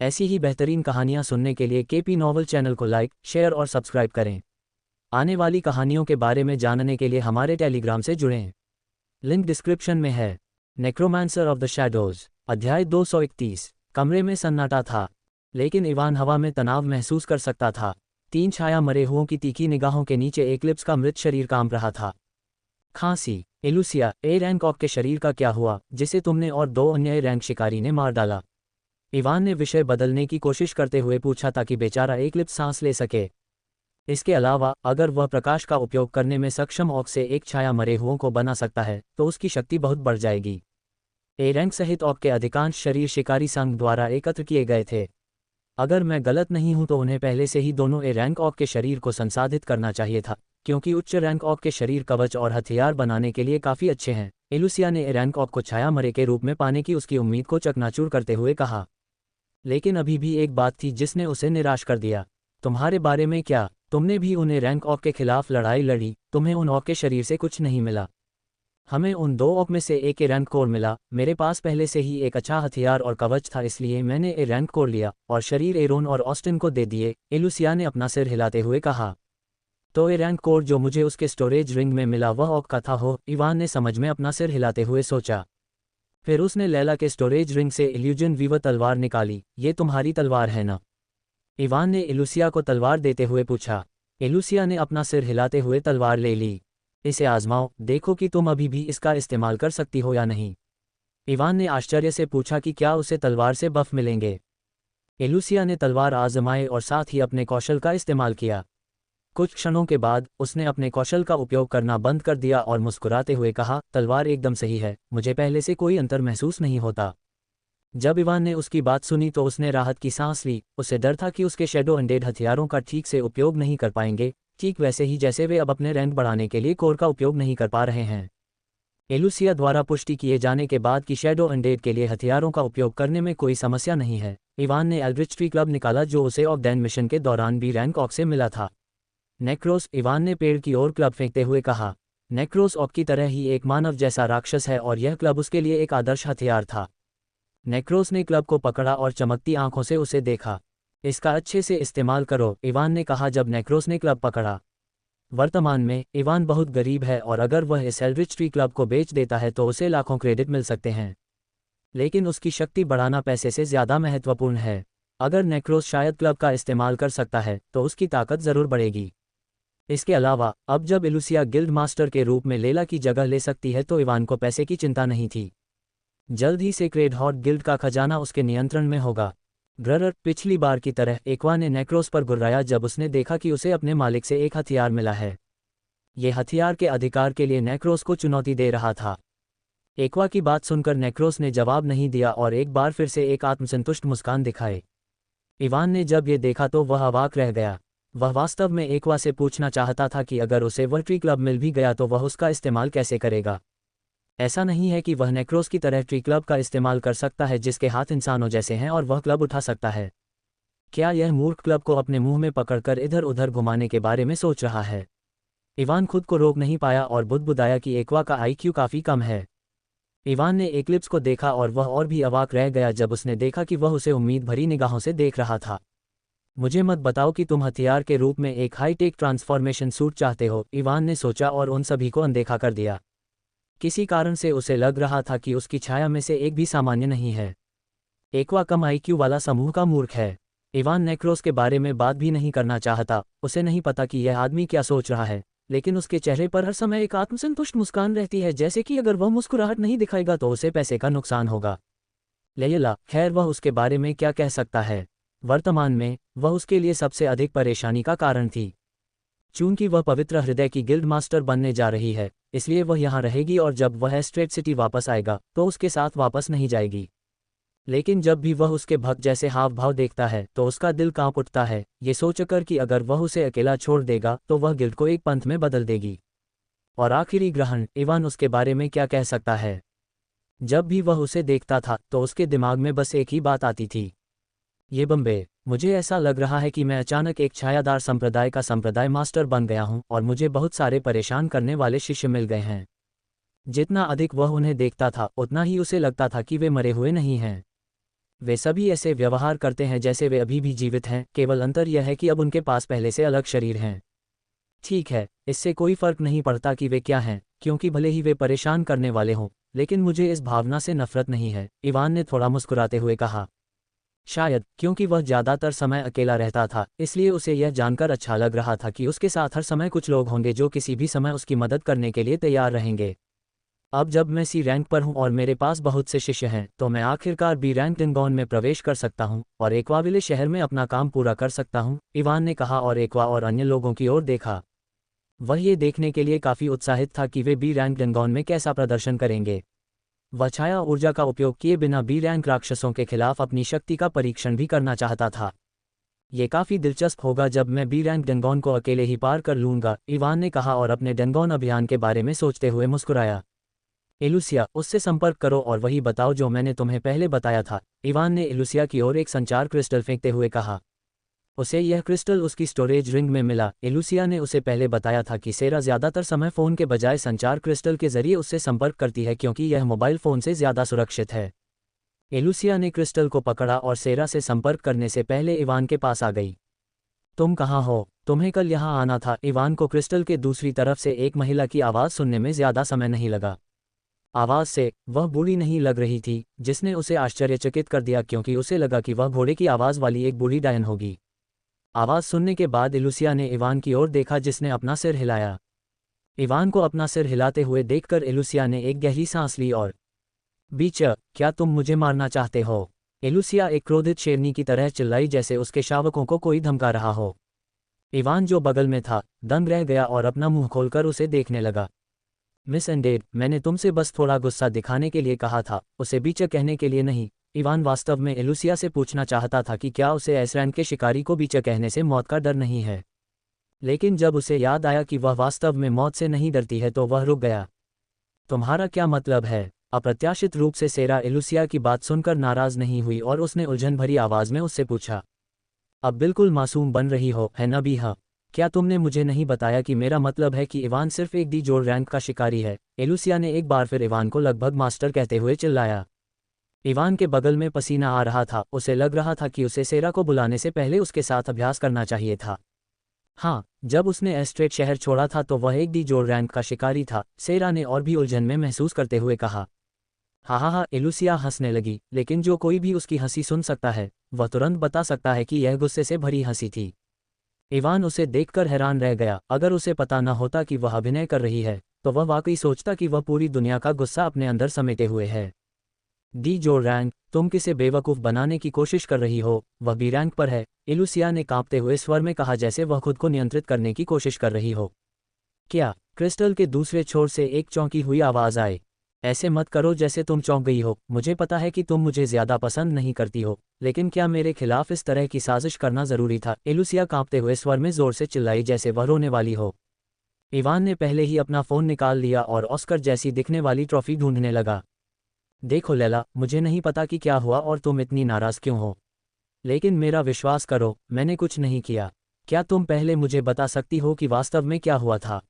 ऐसी ही बेहतरीन कहानियाँ सुनने के लिए केपी नॉवल चैनल को लाइक, शेयर और सब्सक्राइब करें। आने वाली कहानियों के बारे में जानने के लिए हमारे टेलीग्राम से जुड़ें। लिंक डिस्क्रिप्शन में है। नेक्रोमांसर ऑफ द शैडोज, अध्याय 231। कमरे में सन्नाटा था, लेकिन इवान हवा में तनाव महसूस कर सकता था। 3 छाया मरे हुओं की तीखी निगाहों के नीचे एक्लिप्स का मृत शरीर कांप रहा था। खांसी। एलुसिया, ए रैंक ऑक के शरीर का क्या हुआ, जिसे तुमने और 2 अन्य रैंक शिकारी ने मार डाला? इवान ने विषय बदलने की कोशिश करते हुए पूछा ताकि बेचारा एक्लिप्स सांस ले सके। इसके अलावा, अगर वह प्रकाश का उपयोग करने में सक्षम ऑक से एक छाया मरे हुओं को बना सकता है, तो उसकी शक्ति बहुत बढ़ जाएगी। ए रैंक सहित ऑक के अधिकांश शरीर शिकारी संघ द्वारा एकत्र किए गए थे। अगर मैं गलत नहीं हूं तो उन्हें पहले से ही दोनों ए रैंक ऑक के शरीर को संसाधित करना चाहिए था, क्योंकि उच्च रैंक ऑक के शरीर कवच और हथियार बनाने के लिए काफ़ी अच्छे हैं। एलुसिया ने ए रैंक ऑक को छाया मरे के रूप में पाने की उसकी उम्मीद को चकनाचूर करते हुए कहा। लेकिन अभी भी एक बात थी जिसने उसे निराश कर दिया। तुम्हारे बारे में क्या? तुमने भी उन्हें रैंक ऑक के खिलाफ लड़ाई लड़ी, तुम्हें उन ऑक के शरीर से कुछ नहीं मिला। हमें उन 2 ऑक में से एक ए रैंक कोर मिला। मेरे पास पहले से ही एक अच्छा हथियार और कवच था, इसलिए मैंने ए रैंक कोर लिया और शरीर एरोन और ऑस्टिन को दे दिए। एलुसिया ने अपना सिर हिलाते हुए कहा। तो ए रैंक कोर जो मुझे उसके स्टोरेज रिंग में मिला वह ऑक का था हो? इवान ने समझ में अपना सिर हिलाते हुए सोचा। फिर उसने लैला के स्टोरेज रिंग से इल्यूजन वीवर तलवार निकाली। ये तुम्हारी तलवार है ना? इवान ने एलुसिया को तलवार देते हुए पूछा। एलुसिया ने अपना सिर हिलाते हुए तलवार ले ली। इसे आजमाओ, देखो कि तुम अभी भी इसका इस्तेमाल कर सकती हो या नहीं। इवान ने आश्चर्य से पूछा कि क्या उसे तलवार से बफ मिलेंगे। एलुसिया ने तलवार आजमाए और साथ ही अपने कौशल का इस्तेमाल किया। कुछ क्षणों के बाद उसने अपने कौशल का उपयोग करना बंद कर दिया और मुस्कुराते हुए कहा, तलवार एकदम सही है, मुझे पहले से कोई अंतर महसूस नहीं होता। जब इवान ने उसकी बात सुनी तो उसने राहत की सांस ली। उसे डर था कि उसके शैडो अनडेड हथियारों का ठीक से उपयोग नहीं कर पाएंगे, ठीक वैसे ही जैसे वे अब अपने रैंक बढ़ाने के लिए कोर का उपयोग नहीं कर पा रहे हैं। एलुसिया द्वारा पुष्टि किए जाने के बाद कि शैडो अनडेड के लिए हथियारों का उपयोग करने में कोई समस्या नहीं है, इवान ने एल्ड्रिच ट्री क्लब निकाला जो उसे ऑकडेन मिशन के दौरान भी रैंक ऑक से मिला था। नेक्रोस, इवान ने पेड़ की ओर क्लब फेंकते हुए कहा। नेक्रोस ऑक की तरह ही एक मानव जैसा राक्षस है और यह क्लब उसके लिए एक आदर्श हथियार था। नेक्रोस ने क्लब को पकड़ा और चमकती आंखों से उसे देखा। इसका अच्छे से इस्तेमाल करो, इवान ने कहा जब नेक्रोस ने क्लब पकड़ा। वर्तमान में, इवान बहुत गरीब है और अगर वह इस एल्ड्रिच ट्री क्लब को बेच देता है तो उसे लाखों क्रेडिट मिल सकते हैं। लेकिन उसकी शक्ति बढ़ाना पैसे से ज़्यादा महत्वपूर्ण है। अगर नेक्रोस शायद क्लब का इस्तेमाल कर सकता है तो उसकी ताकत ज़रूर बढ़ेगी। इसके अलावा, अब जब एलुसिया गिल्ड मास्टर के रूप में लेला की जगह ले सकती है तो इवान को पैसे की चिंता नहीं थी। जल्द ही सेक्रेड हॉट गिल्ड का खजाना उसके नियंत्रण में होगा। ग्रर, पिछली बार की तरह एक्वा ने नेक्रोस पर गुर्राया जब उसने देखा कि उसे अपने मालिक से एक हथियार मिला है। ये हथियार के अधिकार के लिए नेक्रोस को चुनौती दे रहा था। एक्वा की बात सुनकर नेक्रोस ने जवाब नहीं दिया और एक बार फिर से एक आत्मसंतुष्ट मुस्कान दिखाए। इवान ने जब ये देखा तो वह अवाक रह गया। वह वास्तव में एक्वा से पूछना चाहता था कि अगर उसे वह ट्री क्लब मिल भी गया तो वह उसका इस्तेमाल कैसे करेगा। ऐसा नहीं है कि वह नेक्रोस की तरह ट्री क्लब का इस्तेमाल कर सकता है जिसके हाथ इंसानों जैसे हैं और वह क्लब उठा सकता है। क्या यह मूर्ख क्लब को अपने मुंह में पकड़कर इधर उधर घुमाने के बारे में सोच रहा है? इवान खुद को रोक नहीं पाया और बुदबुदाया कि एक्वा का आईक्यू काफ़ी कम है। इवान ने एक्लिप्स को देखा और वह और भी अवाक रह गया जब उसने देखा कि वह उसे उम्मीद भरी निगाहों से देख रहा था। मुझे मत बताओ कि तुम हथियार के रूप में एक हाईटेक ट्रांसफॉर्मेशन सूट चाहते हो, इवान ने सोचा और उन सभी को अनदेखा कर दिया। किसी कारण से उसे लग रहा था कि उसकी छाया में से एक भी सामान्य नहीं है। एक्वा कम आईक्यू वाला समूह का मूर्ख है। इवान नेक्रोस के बारे में बात भी नहीं करना चाहता। उसे नहीं पता कि यह आदमी क्या सोच रहा है, लेकिन उसके चेहरे पर हर समय एक आत्मसंतुष्ट मुस्कान रहती है, जैसे कि अगर वह मुस्कुराहट नहीं दिखाएगा तो उसे पैसे का नुकसान होगा। लैला, खैर वह उसके बारे में क्या कह सकता है? वर्तमान में, वह उसके लिए सबसे अधिक परेशानी का कारण थी। चूंकि वह पवित्र हृदय की गिल्ड मास्टर बनने जा रही है, इसलिए वह यहाँ रहेगी और जब वह स्ट्रेट सिटी वापस आएगा तो उसके साथ वापस नहीं जाएगी। लेकिन जब भी वह उसके भक्त जैसे हाव भाव देखता है तो उसका दिल कांप उठता है, ये सोचकर कि अगर वह उसे अकेला छोड़ देगा तो वह गिल्ड को एक पंथ में बदल देगी। और आखिरी ग्रहण, इवान उसके बारे में क्या कह सकता है? जब भी वह उसे देखता था तो उसके दिमाग में बस एक ही बात आती थी, ये बम्बे। मुझे ऐसा लग रहा है कि मैं अचानक एक छायादार संप्रदाय का संप्रदाय मास्टर बन गया हूं और मुझे बहुत सारे परेशान करने वाले शिष्य मिल गए हैं। जितना अधिक वह उन्हें देखता था उतना ही उसे लगता था कि वे मरे हुए नहीं हैं। वे सभी ऐसे व्यवहार करते हैं जैसे वे अभी भी जीवित हैं, केवल अंतर यह है कि अब उनके पास पहले से अलग शरीर हैं। ठीक है, इससे कोई फर्क नहीं पड़ता कि वे क्या हैं, क्योंकि भले ही वे परेशान करने वाले हों, लेकिन मुझे इस भावना से नफरत नहीं है, इवान ने थोड़ा मुस्कुराते हुए कहा। शायद क्योंकि वह ज़्यादातर समय अकेला रहता था, इसलिए उसे यह जानकर अच्छा लग रहा था कि उसके साथ हर समय कुछ लोग होंगे जो किसी भी समय उसकी मदद करने के लिए तैयार रहेंगे। अब जब मैं सी रैंक पर हूं और मेरे पास बहुत से शिष्य हैं, तो मैं आखिरकार बी रैंक डिंगोन में प्रवेश कर सकता हूं और एक्वाविले शहर में अपना काम पूरा कर सकता हूं, इवान ने कहा और एक्वा और अन्य लोगों की ओर देखा। वह ये देखने के लिए काफ़ी उत्साहित था कि वे बी रैंक डिंगोन में कैसा प्रदर्शन करेंगे। वह छाया ऊर्जा का उपयोग किए बिना बी रैंक राक्षसों के खिलाफ अपनी शक्ति का परीक्षण भी करना चाहता था। ये काफ़ी दिलचस्प होगा जब मैं बी रैंक डेंगोन को अकेले ही पार कर लूंगा, इवान ने कहा और अपने डेंगोन अभियान के बारे में सोचते हुए मुस्कुराया। एलुसिया, उससे संपर्क करो और वही बताओ जो मैंने तुम्हें पहले बताया था, इवान ने एलुसिया की ओर एक संचार क्रिस्टल फेंकते हुए कहा। उसे यह क्रिस्टल उसकी स्टोरेज रिंग में मिला। एलुसिया ने उसे पहले बताया था कि सेरा ज़्यादातर समय फ़ोन के बजाय संचार क्रिस्टल के जरिए उससे संपर्क करती है क्योंकि यह मोबाइल फ़ोन से ज़्यादा सुरक्षित है। एलुसिया ने क्रिस्टल को पकड़ा और सेरा से संपर्क करने से पहले इवान के पास आ गई। तुम कहाँ हो? तुम्हें कल यहाँ आना था। इवान को क्रिस्टल के दूसरी तरफ से एक महिला की आवाज़ सुनने में ज़्यादा समय नहीं लगा। आवाज़ से वह बूढ़ी नहीं लग रही थी, जिसने उसे आश्चर्यचकित कर दिया क्योंकि उसे लगा कि वह घोड़े की आवाज़ वाली एक बूढ़ी डायन होगी। आवाज़ सुनने के बाद एलुसिया ने इवान की ओर देखा जिसने अपना सिर हिलाया। इवान को अपना सिर हिलाते हुए देखकर एलुसिया ने एक गहरी सांस ली और बीचर, क्या तुम मुझे मारना चाहते हो? एलुसिया एक क्रोधित शेरनी की तरह चिल्लाई जैसे उसके शावकों को कोई धमका रहा हो। इवान जो बगल में था, दंग रह गया और अपना मुंह खोलकर उसे देखने लगा। मिस एंडेड, मैंने तुमसे बस थोड़ा गुस्सा दिखाने के लिए कहा था, उसे बीचर कहने के लिए नहीं। इवान वास्तव में एलुसिया से पूछना चाहता था कि क्या उसे एसरैन के शिकारी को बीचर कहने से मौत का डर नहीं है, लेकिन जब उसे याद आया कि वह वास्तव में मौत से नहीं डरती है तो वह रुक गया। तुम्हारा क्या मतलब है? अप्रत्याशित रूप से सेरा एलुसिया की बात सुनकर नाराज नहीं हुई और उसने उलझन भरी आवाज में उससे पूछा। अब बिल्कुल मासूम बन रही हो, है ना बीहा? क्या तुमने मुझे नहीं बताया कि मेरा मतलब है कि इवान सिर्फ एक डी जोड़ रैंक का शिकारी है? एलुसिया ने एक बार फिर इवान को लगभग मास्टर कहते हुए चिल्लाया। इवान के बगल में पसीना आ रहा था, उसे लग रहा था कि उसे सेरा को बुलाने से पहले उसके साथ अभ्यास करना चाहिए था। हाँ, जब उसने एस्ट्रेट शहर छोड़ा था तो वह एक डी जोड़ रैंक का शिकारी था, सेरा ने और भी उलझन में महसूस करते हुए कहा। हा, एलुसिया हंसने लगी, लेकिन जो कोई भी उसकी हंसी सुन सकता है, वह तुरंत बता सकता है कि यह गुस्से से भरी हंसी थी। इवान उसे देखकर हैरान रह गया। अगर उसे पता न होता कि वह अभिनय कर रही है, तो वह वाकई सोचता कि वह पूरी दुनिया का गुस्सा अपने अंदर समेटे हुए है। डी जोड़ रैंक, तुम किसे बेवकूफ़ बनाने की कोशिश कर रही हो? वह बी रैंक पर है, एलुसिया ने कांपते हुए स्वर में कहा जैसे वह खुद को नियंत्रित करने की कोशिश कर रही हो। क्या? क्रिस्टल के दूसरे छोर से एक चौंकी हुई आवाज़ आई। ऐसे मत करो जैसे तुम चौंक गई हो। मुझे पता है कि तुम मुझे ज़्यादा पसंद नहीं करती हो, लेकिन क्या मेरे खिलाफ इस तरह की साजिश करना ज़रूरी था? एलुसिया कांपते हुए स्वर में ज़ोर से चिल्लाई जैसे वह रोने वाली हो। इवान ने पहले ही अपना फ़ोन निकाल लिया और ऑस्कर जैसी दिखने वाली ट्रॉफी ढूंढने लगा। देखो लैला, मुझे नहीं पता कि क्या हुआ और तुम इतनी नाराज़ क्यों हो, लेकिन मेरा विश्वास करो, मैंने कुछ नहीं किया। क्या तुम पहले मुझे बता सकती हो कि वास्तव में क्या हुआ था?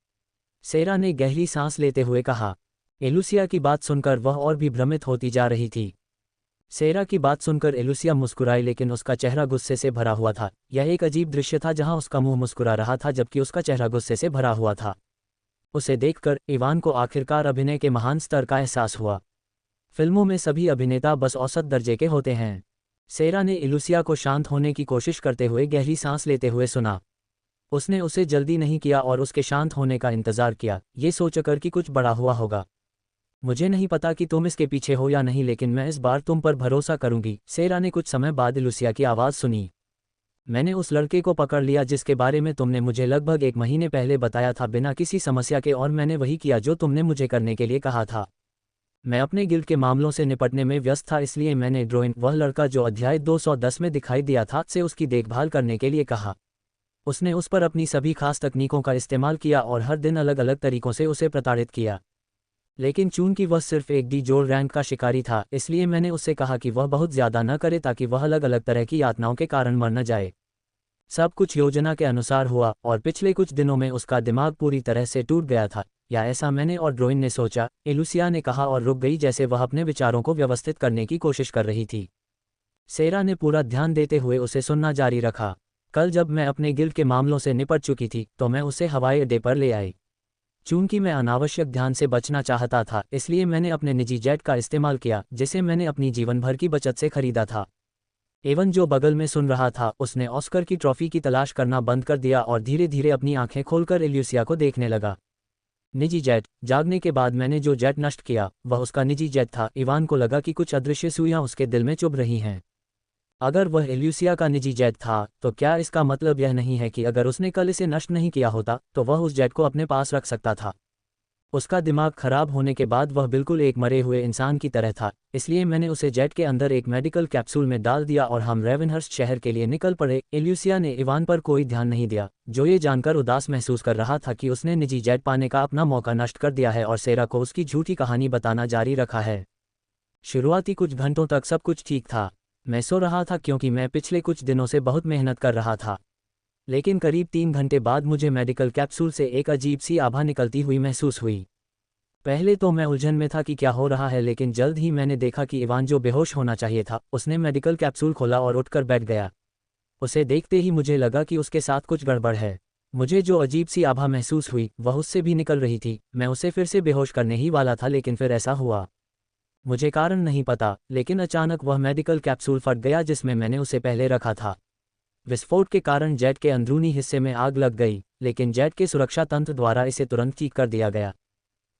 सेरा ने गहरी सांस लेते हुए कहा। एलुसिया की बात सुनकर वह और भी भ्रमित होती जा रही थी। सेरा की बात सुनकर एलुसिया मुस्कुराई, लेकिन उसका चेहरा गुस्से से भरा हुआ था। यह एक अजीब दृश्य था जहां उसका मुंह मुस्कुरा रहा था जबकि उसका चेहरा गुस्से से भरा हुआ था। उसे देखकर इवान को आखिरकार अभिनय के महान स्तर का एहसास हुआ। फिल्मों में सभी अभिनेता बस औसत दर्जे के होते हैं। सेरा ने एलुसिया को शांत होने की कोशिश करते हुए गहरी सांस लेते हुए सुना। उसने उसे जल्दी नहीं किया और उसके शांत होने का इंतजार किया, ये सोचकर कि कुछ बड़ा हुआ होगा। मुझे नहीं पता कि तुम इसके पीछे हो या नहीं, लेकिन मैं इस बार तुम पर भरोसा करूंगी। सेरा ने कुछ समय बाद एलुसिया की आवाज़ सुनी। मैंने उस लड़के को पकड़ लिया जिसके बारे में तुमने मुझे लगभग 1 महीने पहले बताया था बिना किसी समस्या के, और मैंने वही किया जो तुमने मुझे करने के लिए कहा था। मैं अपने गिल्ड के मामलों से निपटने में व्यस्त था, इसलिए मैंने ड्रोइन, वह लड़का जो अध्याय 210 में दिखाई दिया था, से उसकी देखभाल करने के लिए कहा। उसने उस पर अपनी सभी खास तकनीकों का इस्तेमाल किया और हर दिन अलग अलग तरीकों से उसे प्रताड़ित किया। लेकिन चूंकि वह सिर्फ एक डी जोड़ रैंक का शिकारी था, इसलिए मैंने उससे कहा कि वह बहुत ज़्यादा न करे ताकि वह अलग अलग तरह की यातनाओं के कारण मर न जाए। सब कुछ योजना के अनुसार हुआ और पिछले कुछ दिनों में उसका दिमाग पूरी तरह से टूट गया था, या ऐसा मैंने और ड्रोइन ने सोचा, एलुसिया ने कहा और रुक गई जैसे वह अपने विचारों को व्यवस्थित करने की कोशिश कर रही थी। सेरा ने पूरा ध्यान देते हुए उसे सुनना जारी रखा। कल जब मैं अपने गिल्ड के मामलों से निपट चुकी थी तो मैं उसे हवाई अड्डे पर ले आई। चूंकि मैं अनावश्यक ध्यान से बचना चाहता था, इसलिए मैंने अपने निजी जेट का इस्तेमाल किया जिसे मैंने अपनी जीवन भर की बचत से खरीदा था। एवन जो बगल में सुन रहा था उसने ऑस्कर की ट्रॉफी की तलाश करना बंद कर दिया और धीरे धीरे अपनी आंखें खोलकर एल्यूसिया को देखने लगा। निजी जेट। जागने के बाद मैंने जो जेट नष्ट किया वह उसका निजी जेट था। इवान को लगा कि कुछ अदृश्य सुइयां उसके दिल में चुभ रही हैं। अगर वह एल्यूसिया का निजी जेट था तो क्या इसका मतलब यह नहीं है कि अगर उसने कल इसे नष्ट नहीं किया होता तो वह उस जेट को अपने पास रख सकता था। उसका दिमाग खराब होने के बाद वह बिल्कुल एक मरे हुए इंसान की तरह था, इसलिए मैंने उसे जेट के अंदर एक मेडिकल कैप्सूल में डाल दिया और हम रेवेनहर्स्ट शहर के लिए निकल पड़े। एल्यूसिया ने इवान पर कोई ध्यान नहीं दिया, जो ये जानकर उदास महसूस कर रहा था कि उसने निजी जेट पाने का अपना मौका नष्ट कर दिया है और सेरा को उसकी झूठी कहानी बताना जारी रखा है। शुरुआती कुछ घंटों तक सब कुछ ठीक था। मैं सो रहा था क्योंकि मैं पिछले कुछ दिनों से बहुत मेहनत कर रहा था। लेकिन करीब 3 घंटे बाद मुझे मेडिकल कैप्सूल से एक अजीब सी आभा निकलती हुई महसूस हुई। पहले तो मैं उलझन में था कि क्या हो रहा है, लेकिन जल्द ही मैंने देखा कि इवान, जो बेहोश होना चाहिए था, उसने मेडिकल कैप्सूल खोला और उठकर बैठ गया। उसे देखते ही मुझे लगा कि उसके साथ कुछ गड़बड़ है। मुझे जो अजीब सी आभा महसूस हुई वह उससे भी निकल रही थी। मैं उसे फिर से बेहोश करने ही वाला था, लेकिन फिर ऐसा हुआ। मुझे कारण नहीं पता, लेकिन अचानक वह मेडिकल कैप्सूल फट गया जिसमें मैंने उसे पहले रखा था। विस्फोट के कारण जेट के अंदरूनी हिस्से में आग लग गई, लेकिन जेट के सुरक्षा तंत्र द्वारा इसे तुरंत ठीक कर दिया गया।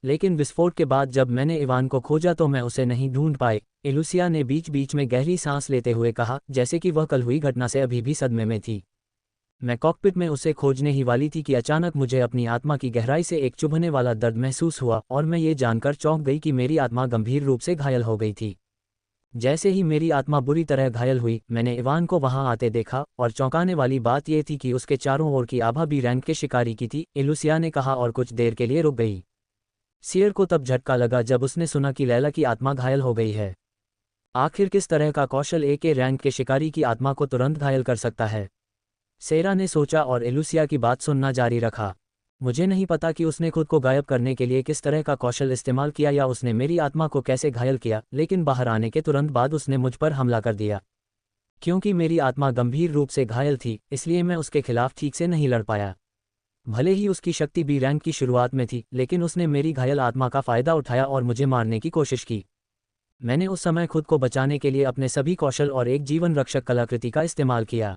लेकिन विस्फोट के बाद जब मैंने इवान को खोजा तो मैं उसे नहीं ढूंढ पाई। एल्यूसिया ने बीच बीच में गहरी सांस लेते हुए कहा, जैसे कि वह कल हुई घटना से अभी भी सदमे में थी। मैं कॉकपिट में उसे खोजने ही वाली थी कि अचानक मुझे अपनी आत्मा की गहराई से एक चुभने वाला दर्द महसूस हुआ और मैं ये जानकर चौंक गई कि मेरी आत्मा गंभीर रूप से घायल हो गई थी। जैसे ही मेरी आत्मा बुरी तरह घायल हुई, मैंने इवान को वहां आते देखा और चौंकाने वाली बात यह थी कि उसके चारों ओर की आभा भी रैंक के शिकारी की थी। एल्यूसिया ने कहा और कुछ देर के लिए रुक गई। सियर को तब झटका लगा जब उसने सुना कि लैला की आत्मा घायल हो गई है। आखिर किस तरह का कौशल एक रैंक के शिकारी की आत्मा को तुरंत घायल कर सकता है? सेरा ने सोचा और एल्यूसिया की बात सुनना जारी रखा। मुझे नहीं पता कि उसने खुद को गायब करने के लिए किस तरह का कौशल इस्तेमाल किया या उसने मेरी आत्मा को कैसे घायल किया, लेकिन बाहर आने के तुरंत बाद उसने मुझ पर हमला कर दिया। क्योंकि मेरी आत्मा गंभीर रूप से घायल थी, इसलिए मैं उसके खिलाफ ठीक से नहीं लड़ पाया। भले ही उसकी शक्ति बी रैंक की शुरुआत में थी, लेकिन उसने मेरी घायल आत्मा का फायदा उठाया और मुझे मारने की कोशिश की। मैंने उस समय खुद को बचाने के लिए अपने सभी कौशल और एक जीवन रक्षक कलाकृति का इस्तेमाल किया।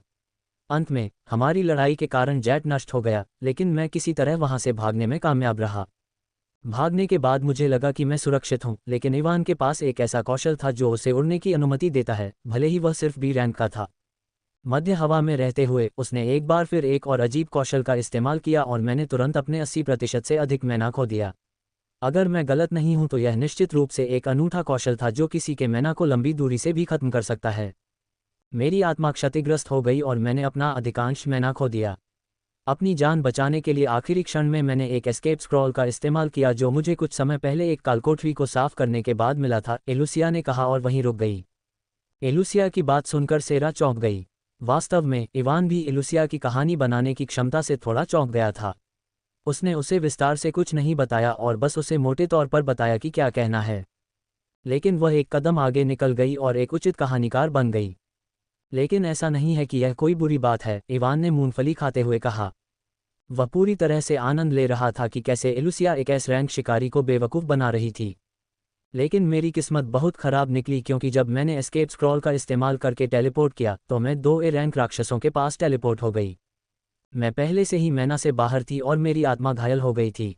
अंत में हमारी लड़ाई के कारण जेट नष्ट हो गया, लेकिन मैं किसी तरह वहां से भागने में कामयाब रहा। भागने के बाद मुझे लगा कि मैं सुरक्षित हूं, लेकिन इवान के पास एक ऐसा कौशल था जो उसे उड़ने की अनुमति देता है, भले ही वह सिर्फ बी रैंक का था। मध्य हवा में रहते हुए उसने एक बार फिर एक और अजीब कौशल का इस्तेमाल किया और मैंने तुरंत अपने 80% से अधिक मैना खो दिया। अगर मैं गलत नहीं हूं तो यह निश्चित रूप से एक अनूठा कौशल था जो किसी के मैना को लंबी दूरी से भी खत्म कर सकता है। मेरी आत्मा क्षतिग्रस्त हो गई और मैंने अपना अधिकांश मैना खो दिया। अपनी जान बचाने के लिए आखिरी क्षण में मैंने एक एस्केप स्क्रॉल का इस्तेमाल किया जो मुझे कुछ समय पहले एक कालकोठरी को साफ करने के बाद मिला था, एल्यूसिया ने कहा और वहीं रुक गई। एल्यूसिया की बात सुनकर सेरा चौंक गई। वास्तव में इवान भी एल्यूसिया की कहानी बनाने की क्षमता से थोड़ा चौंक गया था। उसने उसे विस्तार से कुछ नहीं बताया और बस उसे मोटे तौर पर बताया कि क्या कहना है। लेकिन वह एक कदम आगे निकल गई और एक उचित कहानीकार बन गई। लेकिन ऐसा नहीं है कि यह कोई बुरी बात है, इवान ने मूंगफली खाते हुए कहा। वह पूरी तरह से आनंद ले रहा था कि कैसे एल्यूसिया एक एस रैंक शिकारी को बेवकूफ़ बना रही थी। लेकिन मेरी किस्मत बहुत खराब निकली क्योंकि जब मैंने एस्केप स्क्रॉल का इस्तेमाल करके टेलीपोर्ट किया तो मैं 2 ए रैंक राक्षसों के पास टेलीपोर्ट हो गई। मैं पहले से ही मैना से बाहर थी और मेरी आत्मा घायल हो गई थी।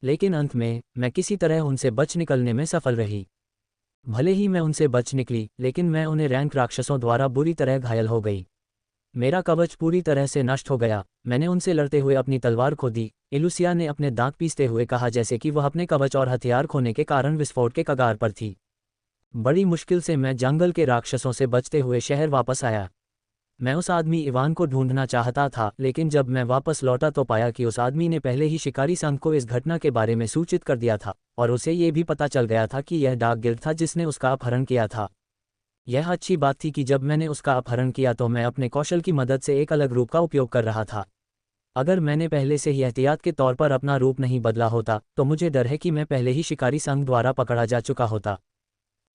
लेकिन अंत में मैं किसी तरह उनसे बच निकलने में सफल रही। भले ही मैं उनसे बच निकली, लेकिन मैं उन्हें रैंक राक्षसों द्वारा बुरी तरह घायल हो गई। मेरा कवच पूरी तरह से नष्ट हो गया। मैंने उनसे लड़ते हुए अपनी तलवार खो दी, एल्यूसिया ने अपने दांत पीसते हुए कहा, जैसे कि वह अपने कवच और हथियार खोने के कारण विस्फोट के कगार पर थी। बड़ी मुश्किल से मैं जंगल के राक्षसों से बचते हुए शहर वापस आया। मैं उस आदमी इवान को ढूंढना चाहता था, लेकिन जब मैं वापस लौटा तो पाया कि उस आदमी ने पहले ही शिकारी संघ को इस घटना के बारे में सूचित कर दिया था और उसे ये भी पता चल गया था कि यह डार्क गिल्ड था जिसने उसका अपहरण किया था। यह अच्छी बात थी कि जब मैंने उसका अपहरण किया तो मैं अपने कौशल की मदद से एक अलग रूप का उपयोग कर रहा था। अगर मैंने पहले से ही एहतियात के तौर पर अपना रूप नहीं बदला होता तो मुझे डर है कि मैं पहले ही शिकारी संघ द्वारा पकड़ा जा चुका होता।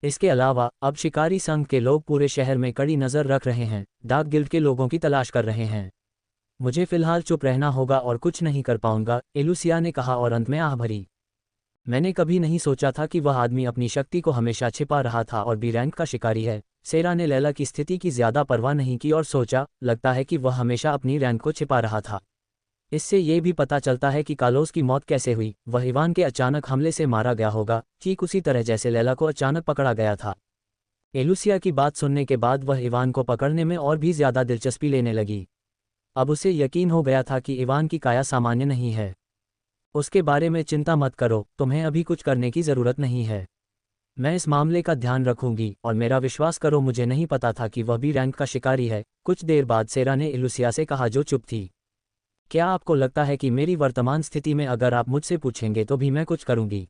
इसके अलावा अब शिकारी संघ के लोग पूरे शहर में कड़ी नज़र रख रहे हैं, डार्क गिल्ड के लोगों की तलाश कर रहे हैं। मुझे फिलहाल चुप रहना होगा और कुछ नहीं कर पाऊंगा, एलुसिया ने कहा और अंत में आह भरी। मैंने कभी नहीं सोचा था कि वह आदमी अपनी शक्ति को हमेशा छिपा रहा था और बी रैंक का शिकारी है। सेरा ने लैला की स्थिति की ज्यादा परवाह नहीं की और सोचा, लगता है कि वह हमेशा अपनी रैंक को छिपा रहा था। इससे ये भी पता चलता है कि कार्लोस की मौत कैसे हुई, वह इवान के अचानक हमले से मारा गया होगा, ठीक उसी तरह जैसे लैला को अचानक पकड़ा गया था। एलुसिया की बात सुनने के बाद वह इवान को पकड़ने में और भी ज्यादा दिलचस्पी लेने लगी। अब उसे यकीन हो गया था कि इवान की काया सामान्य नहीं है। उसके बारे में चिंता मत करो, तुम्हें अभी कुछ करने की ज़रूरत नहीं है। मैं इस मामले का ध्यान रखूंगी और मेरा विश्वास करो, मुझे नहीं पता था कि वह भी रैंक का शिकारी है। कुछ देर बाद सेरा ने एलुसिया से कहा जो चुप थी। क्या आपको लगता है कि मेरी वर्तमान स्थिति में अगर आप मुझसे पूछेंगे तो भी मैं कुछ करूंगी?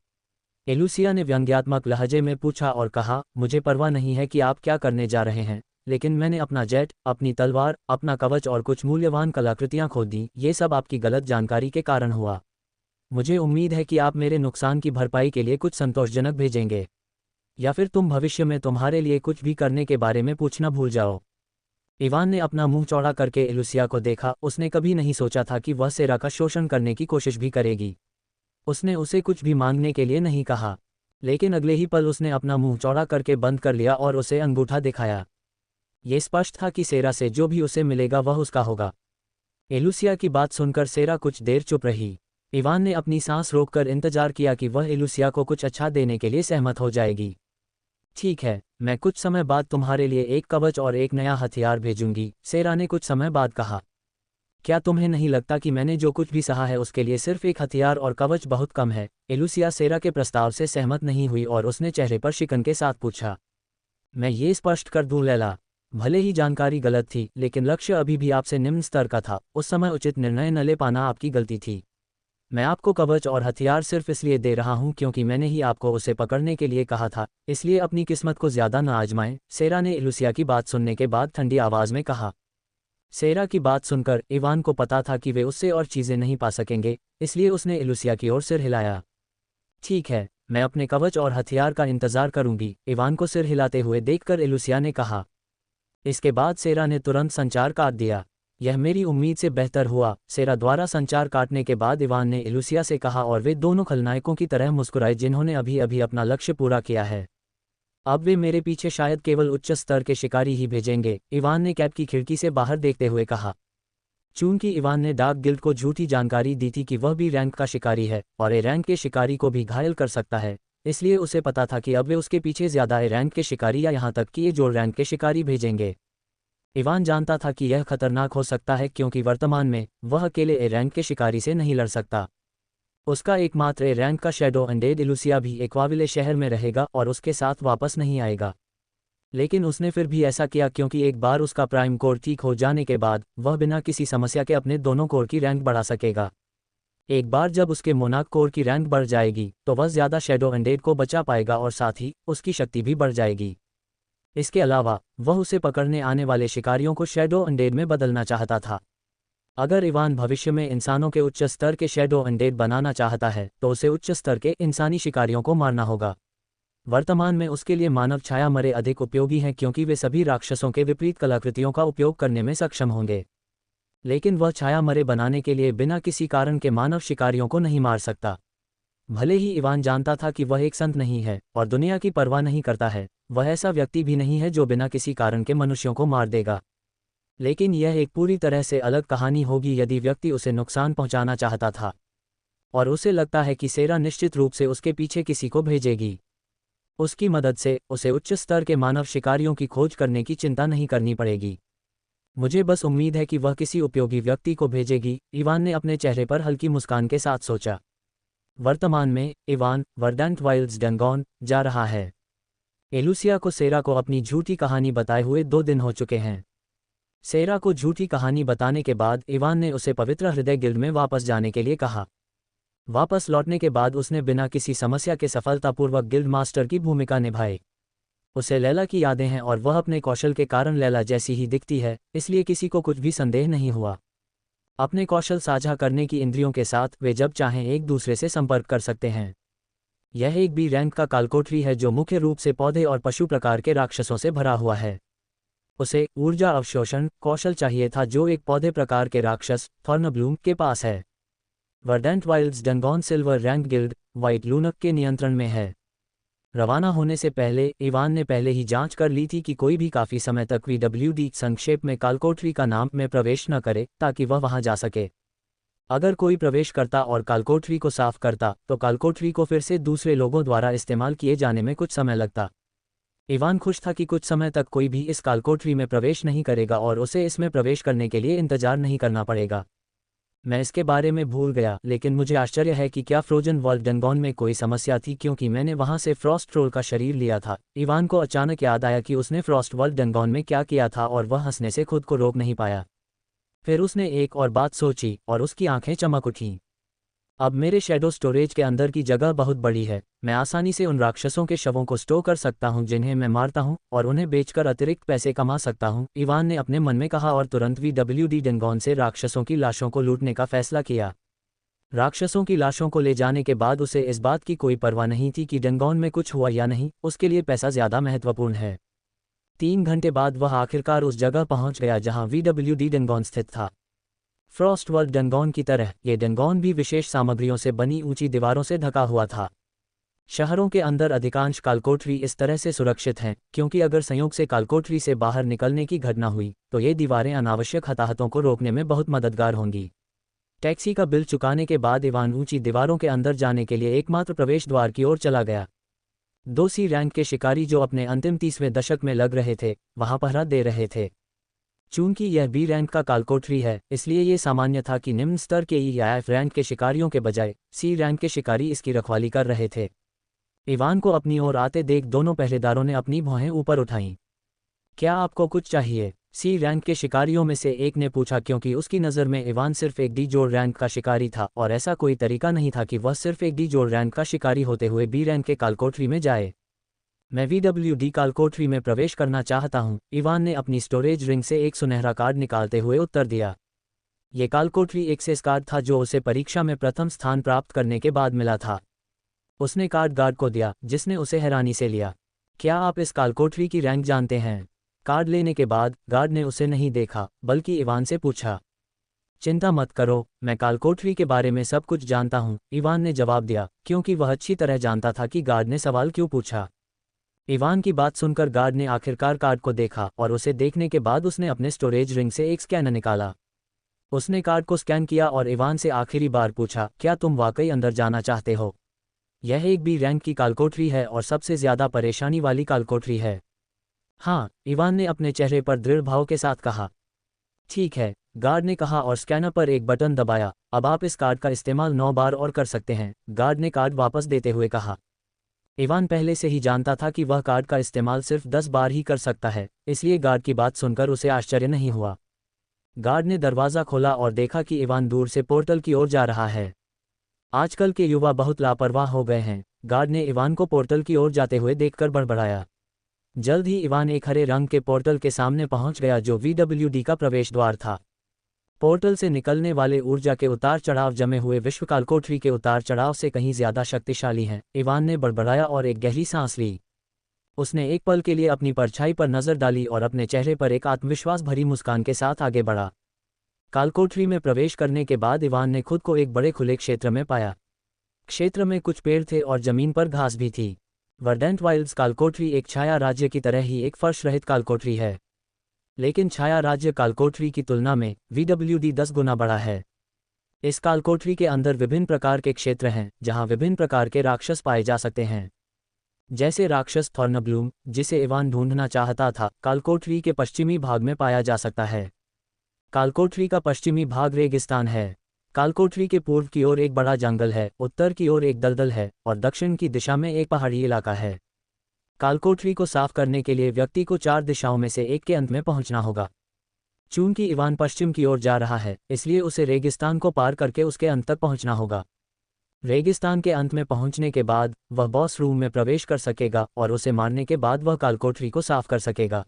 एलुसिया ने व्यंग्यात्मक लहजे में पूछा और कहा, मुझे परवाह नहीं है कि आप क्या करने जा रहे हैं, लेकिन मैंने अपना जेट, अपनी तलवार, अपना कवच और कुछ मूल्यवान कलाकृतियां खो दी। ये सब आपकी गलत जानकारी के कारण हुआ। मुझे उम्मीद है कि आप मेरे नुकसान की भरपाई के लिए कुछ संतोषजनक भेजेंगे, या फिर तुम भविष्य में तुम्हारे लिए कुछ भी करने के बारे में पूछना भूल जाओ। इवान ने अपना मुंह चौड़ा करके एलुसिया को देखा। उसने कभी नहीं सोचा था कि वह सेरा का शोषण करने की कोशिश भी करेगी। उसने उसे कुछ भी मांगने के लिए नहीं कहा, लेकिन अगले ही पल उसने अपना मुंह चौड़ा करके बंद कर लिया और उसे अंगूठा दिखाया। ये स्पष्ट था कि सेरा से जो भी उसे मिलेगा वह उसका होगा। एलुसिया की बात सुनकर सेरा कुछ देर चुप रही। इवान ने अपनी सांस रोककर इंतजार किया कि वह एलुसिया को कुछ अच्छा देने के लिए सहमत हो जाएगी। ठीक है, मैं कुछ समय बाद तुम्हारे लिए एक कवच और एक नया हथियार भेजूंगी, सेरा ने कुछ समय बाद कहा। क्या तुम्हें नहीं लगता कि मैंने जो कुछ भी सहा है उसके लिए सिर्फ एक हथियार और कवच बहुत कम है? एलुसिया सेरा के प्रस्ताव से सहमत नहीं हुई और उसने चेहरे पर शिकन के साथ पूछा। मैं ये स्पष्ट कर दूं लैला, भले ही जानकारी गलत थी, लेकिन लक्ष्य अभी भी आपसे निम्न स्तर का था। उस समय उचित निर्णय न ले पाना आपकी गलती थी। मैं आपको कवच और हथियार सिर्फ इसलिए दे रहा हूं क्योंकि मैंने ही आपको उसे पकड़ने के लिए कहा था, इसलिए अपनी किस्मत को ज्यादा न आजमाएं, सेरा ने एलुसिया की बात सुनने के बाद ठंडी आवाज में कहा। सेरा की बात सुनकर इवान को पता था कि वे उससे और चीजें नहीं पा सकेंगे, इसलिए उसने एलुसिया की ओर सिर हिलाया। ठीक है, मैं अपने कवच और हथियार का इंतजार करूंगी, इवान को सिर हिलाते हुए देखकर एलुसिया ने कहा। इसके बाद सेरा ने तुरंत संचार काट दिया। यह मेरी उम्मीद से बेहतर हुआ, सेरा द्वारा संचार काटने के बाद इवान ने एलुसिया से कहा और वे दोनों खलनायकों की तरह मुस्कुराए जिन्होंने अभी अभी अपना लक्ष्य पूरा किया है। अब वे मेरे पीछे शायद केवल उच्च स्तर के शिकारी ही भेजेंगे, इवान ने कैब की खिड़की से बाहर देखते हुए कहा। चूंकि इवान ने डार्क गिल्ड को झूठी जानकारी दी थी कि वह भी रैंक का शिकारी है और ए रैंक के शिकारी को भी घायल कर सकता है, इसलिए उसे पता था कि अब वे उसके पीछे ज्यादा ए रैंक के शिकारी या यहाँ तक कि ये जोड़ रैंक के शिकारी भेजेंगे। इवान जानता था कि यह खतरनाक हो सकता है क्योंकि वर्तमान में वह अकेले ए रैंक के शिकारी से नहीं लड़ सकता। उसका एकमात्र ए रैंक का शैडो अनडेड एलुसिया भी एक्वाविले शहर में रहेगा और उसके साथ वापस नहीं आएगा। लेकिन उसने फिर भी ऐसा किया क्योंकि एक बार उसका प्राइम कोर ठीक हो जाने के बाद वह बिना किसी समस्या के अपने दोनों कोर की रैंक बढ़ा सकेगा। एक बार जब उसके मोनाक कोर की रैंक बढ़ जाएगी तो वह ज्यादा शैडो अनडेड को बचा पाएगा और साथ ही उसकी शक्ति भी बढ़ जाएगी। इसके अलावा वह उसे पकड़ने आने वाले शिकारियों को शैडो अनडेड में बदलना चाहता था। अगर इवान भविष्य में इंसानों के उच्च स्तर के शैडो अनडेड बनाना चाहता है तो उसे उच्च स्तर के इंसानी शिकारियों को मारना होगा। वर्तमान में उसके लिए मानव छाया मरे अधिक उपयोगी हैं क्योंकि वे सभी राक्षसों के विपरीत कलाकृतियों का उपयोग करने में सक्षम होंगे। लेकिन वह छाया मरे बनाने के लिए बिना किसी कारण के मानव शिकारियों को नहीं मार सकता। भले ही इवान जानता था कि वह एक संत नहीं है और दुनिया की परवाह नहीं करता है, वह ऐसा व्यक्ति भी नहीं है जो बिना किसी कारण के मनुष्यों को मार देगा। लेकिन यह एक पूरी तरह से अलग कहानी होगी यदि व्यक्ति उसे नुकसान पहुंचाना चाहता था, और उसे लगता है कि सेरा निश्चित रूप से उसके पीछे किसी को भेजेगी। उसकी मदद से उसे उच्च स्तर के मानव शिकारियों की खोज करने की चिंता नहीं करनी पड़ेगी। मुझे बस उम्मीद है कि वह किसी उपयोगी व्यक्ति को भेजेगी, इवान ने अपने चेहरे पर हल्की मुस्कान के साथ सोचा। वर्तमान में इवान वर्डेंट वाइल्ड्स डेंगॉन जा रहा है। एलुसिया को सेरा को अपनी झूठी कहानी बताए हुए 2 दिन हो चुके हैं। सेरा को झूठी कहानी बताने के बाद इवान ने उसे पवित्र हृदय गिल्ड में वापस जाने के लिए कहा। वापस लौटने के बाद उसने बिना किसी समस्या के सफलतापूर्वक गिल्ड मास्टर की भूमिका निभाई। उसे लैला की यादें हैं और वह अपने कौशल के कारण लैला जैसी ही दिखती है, इसलिए किसी को कुछ भी संदेह नहीं हुआ। अपने कौशल साझा करने की इंद्रियों के साथ वे जब चाहें एक दूसरे से संपर्क कर सकते हैं। यह एक बी रैंक का कालकोठरी है जो मुख्य रूप से पौधे और पशु प्रकार के राक्षसों से भरा हुआ है। उसे ऊर्जा अवशोषण कौशल चाहिए था जो एक पौधे प्रकार के राक्षस थॉर्नब्लूम के पास है। Verdant Wilds dungeon silver rank guild white लूनक के नियंत्रण में है। रवाना होने से पहले इवान ने पहले ही जांच कर ली थी कि कोई भी काफ़ी समय तक VWD संक्षेप में कालकोठरी का नाम में प्रवेश न करे ताकि वह वहां जा सके। अगर कोई प्रवेश करता और कालकोठरी को साफ करता तो कालकोठरी को फिर से दूसरे लोगों द्वारा इस्तेमाल किए जाने में कुछ समय लगता। इवान खुश था कि कुछ समय तक कोई भी इस कालकोठरी में प्रवेश नहीं करेगा और उसे इसमें प्रवेश करने के लिए इंतजार नहीं करना पड़ेगा। मैं इसके बारे में भूल गया, लेकिन मुझे आश्चर्य है कि क्या फ्रोजन वर्ल्ड डंगोन में कोई समस्या थी क्योंकि मैंने वहां से फ्रॉस्ट ट्रोल का शरीर लिया था। इवान को अचानक याद आया कि उसने फ्रॉस्ट वर्ल्ड डंगोन में क्या किया था और वह हंसने से खुद को रोक नहीं पाया। फिर उसने एक और बात सोची और उसकी आंखें चमक उठीं। अब मेरे शैडो स्टोरेज के अंदर की जगह बहुत बड़ी है, मैं आसानी से उन राक्षसों के शवों को स्टोर कर सकता हूं जिन्हें मैं मारता हूं और उन्हें बेचकर अतिरिक्त पैसे कमा सकता हूं, इवान ने अपने मन में कहा और तुरंत VWD डंगोन से राक्षसों की लाशों को लूटने का फैसला किया। राक्षसों की लाशों को ले जाने के बाद उसे इस बात की कोई परवाह नहीं थी कि डंगोन में कुछ हुआ या नहीं, उसके लिए पैसा ज़्यादा महत्वपूर्ण है। 3 घंटे बाद वह आखिरकार उस जगह पहुंच गया जहां VWD डंगोन स्थित था। फ्रॉस्ट वर्ल्ड डंगोन की तरह ये डंगोन भी विशेष सामग्रियों से बनी ऊंची दीवारों से ढका हुआ था। शहरों के अंदर अधिकांश कालकोठरी इस तरह से सुरक्षित हैं क्योंकि अगर संयोग से कालकोठरी से बाहर निकलने की घटना हुई तो ये दीवारें अनावश्यक हताहतों को रोकने में बहुत मददगार होंगी। टैक्सी का बिल चुकाने के बाद इवान ऊंची दीवारों के अंदर जाने के लिए एकमात्र प्रवेश द्वार की ओर चला गया। 2 सी रैंक के शिकारी जो अपने अंतिम 30वें दशक में लग रहे थे वहां पहरा दे रहे थे। चूंकि यह बी रैंक का कालकोठरी है इसलिए ये सामान्य था कि निम्न स्तर के ई या एफ रैंक के शिकारियों के बजाय सी रैंक के शिकारी इसकी रखवाली कर रहे थे। इवान को अपनी ओर आते देख दोनों पहरेदारों ने अपनी भौहें ऊपर उठाईं। क्या आपको कुछ चाहिए? सी रैंक के शिकारियों में से एक ने पूछा क्योंकि उसकी नज़र में इवान सिर्फ एक डी जोड़ रैंक का शिकारी था और ऐसा कोई तरीका नहीं था कि वह सिर्फ एक डी जोड़ रैंक का शिकारी होते हुए बी रैंक के कालकोठरी में जाए। मैं VWD कालकोठरी में प्रवेश करना चाहता हूं, इवान ने अपनी स्टोरेज रिंग से एक सुनहरा कार्ड निकालते हुए उत्तर दिया। ये कालकोठरी एक्सेस कार्ड था जो उसे परीक्षा में प्रथम स्थान प्राप्त करने के बाद मिला था। उसने कार्ड गार्ड को दिया जिसने उसे हैरानी से लिया। क्या आप इस कालकोठरी की रैंक जानते हैं? कार्ड लेने के बाद गार्ड ने उसे नहीं देखा बल्कि इवान से पूछा। चिंता मत करो, मैं कालकोठरी के बारे में सब कुछ जानता हूं, इवान ने जवाब दिया क्योंकि वह अच्छी तरह जानता था कि गार्ड ने सवाल क्यों पूछा। इवान की बात सुनकर गार्ड ने आखिरकार कार्ड को देखा और उसे देखने के बाद उसने अपने स्टोरेज रिंग से एक स्कैनर निकाला। उसने कार्ड को स्कैन किया और इवान से आखिरी बार पूछा, क्या तुम वाकई अंदर जाना चाहते हो? यह एक बी रैंक की कालकोठरी है और सबसे ज़्यादा परेशानी वाली कालकोठरी है। हाँ, इवान ने अपने चेहरे पर दृढ़ भाव के साथ कहा। ठीक है, गार्ड ने कहा और स्कैनर पर एक बटन दबाया। अब आप इस कार्ड का इस्तेमाल 9 बार और कर सकते हैं, गार्ड ने कार्ड वापस देते हुए कहा। इवान पहले से ही जानता था कि वह कार्ड का इस्तेमाल सिर्फ 10 बार ही कर सकता है, इसलिए गार्ड की बात सुनकर उसे आश्चर्य नहीं हुआ। गार्ड ने दरवाज़ा खोला और देखा कि इवान दूर से पोर्टल की ओर जा रहा है। आजकल के युवा बहुत लापरवाह हो गए हैं, गार्ड ने इवान को पोर्टल की ओर जाते हुए देखकर बड़बड़ाया। जल्द ही इवान एक हरे रंग के पोर्टल के सामने पहुंच गया जो VWD का प्रवेश द्वार था। पोर्टल से निकलने वाले ऊर्जा के उतार चढ़ाव जमे हुए विश्व कालकोठरी के उतार चढ़ाव से कहीं ज्यादा शक्तिशाली हैं, इवान ने बड़बड़ाया और एक गहरी सांस ली। उसने एक पल के लिए अपनी परछाई पर नजर डाली और अपने चेहरे पर एक आत्मविश्वास भरी मुस्कान के साथ आगे बढ़ा। कालकोठरी में प्रवेश करने के बाद इवान ने खुद को एक बड़े खुले क्षेत्र में पाया। क्षेत्र में कुछ पेड़ थे और जमीन पर घास भी थी। वर्डेंट वाइल्ड्स कालकोठरी एक छाया राज्य की तरह ही एक फर्श रहित कालकोठरी है, लेकिन छाया राज्य कालकोठरी की तुलना में VWD 10 गुना बड़ा है। इस कालकोठरी के अंदर विभिन्न प्रकार के क्षेत्र हैं जहां विभिन्न प्रकार के राक्षस पाए जा सकते हैं, जैसे राक्षस थॉर्नब्लूम जिसे इवान ढूंढना चाहता था, कालकोठरी के पश्चिमी भाग में पाया जा सकता है। कालकोठरी का पश्चिमी भाग रेगिस्तान है। कालकोठरी के पूर्व की ओर एक बड़ा जंगल है, उत्तर की ओर एक दलदल है और दक्षिण की दिशा में एक पहाड़ी इलाका है। कालकोठरी को साफ करने के लिए व्यक्ति को 4 दिशाओं में से एक के अंत में पहुंचना होगा। चूंकि इवान पश्चिम की ओर जा रहा है इसलिए उसे रेगिस्तान को पार करके उसके अंत तक पहुंचना होगा। रेगिस्तान के अंत में पहुंचने के बाद वह बॉस रूम में प्रवेश कर सकेगा और उसे मारने के बाद वह कालकोठरी को साफ कर सकेगा।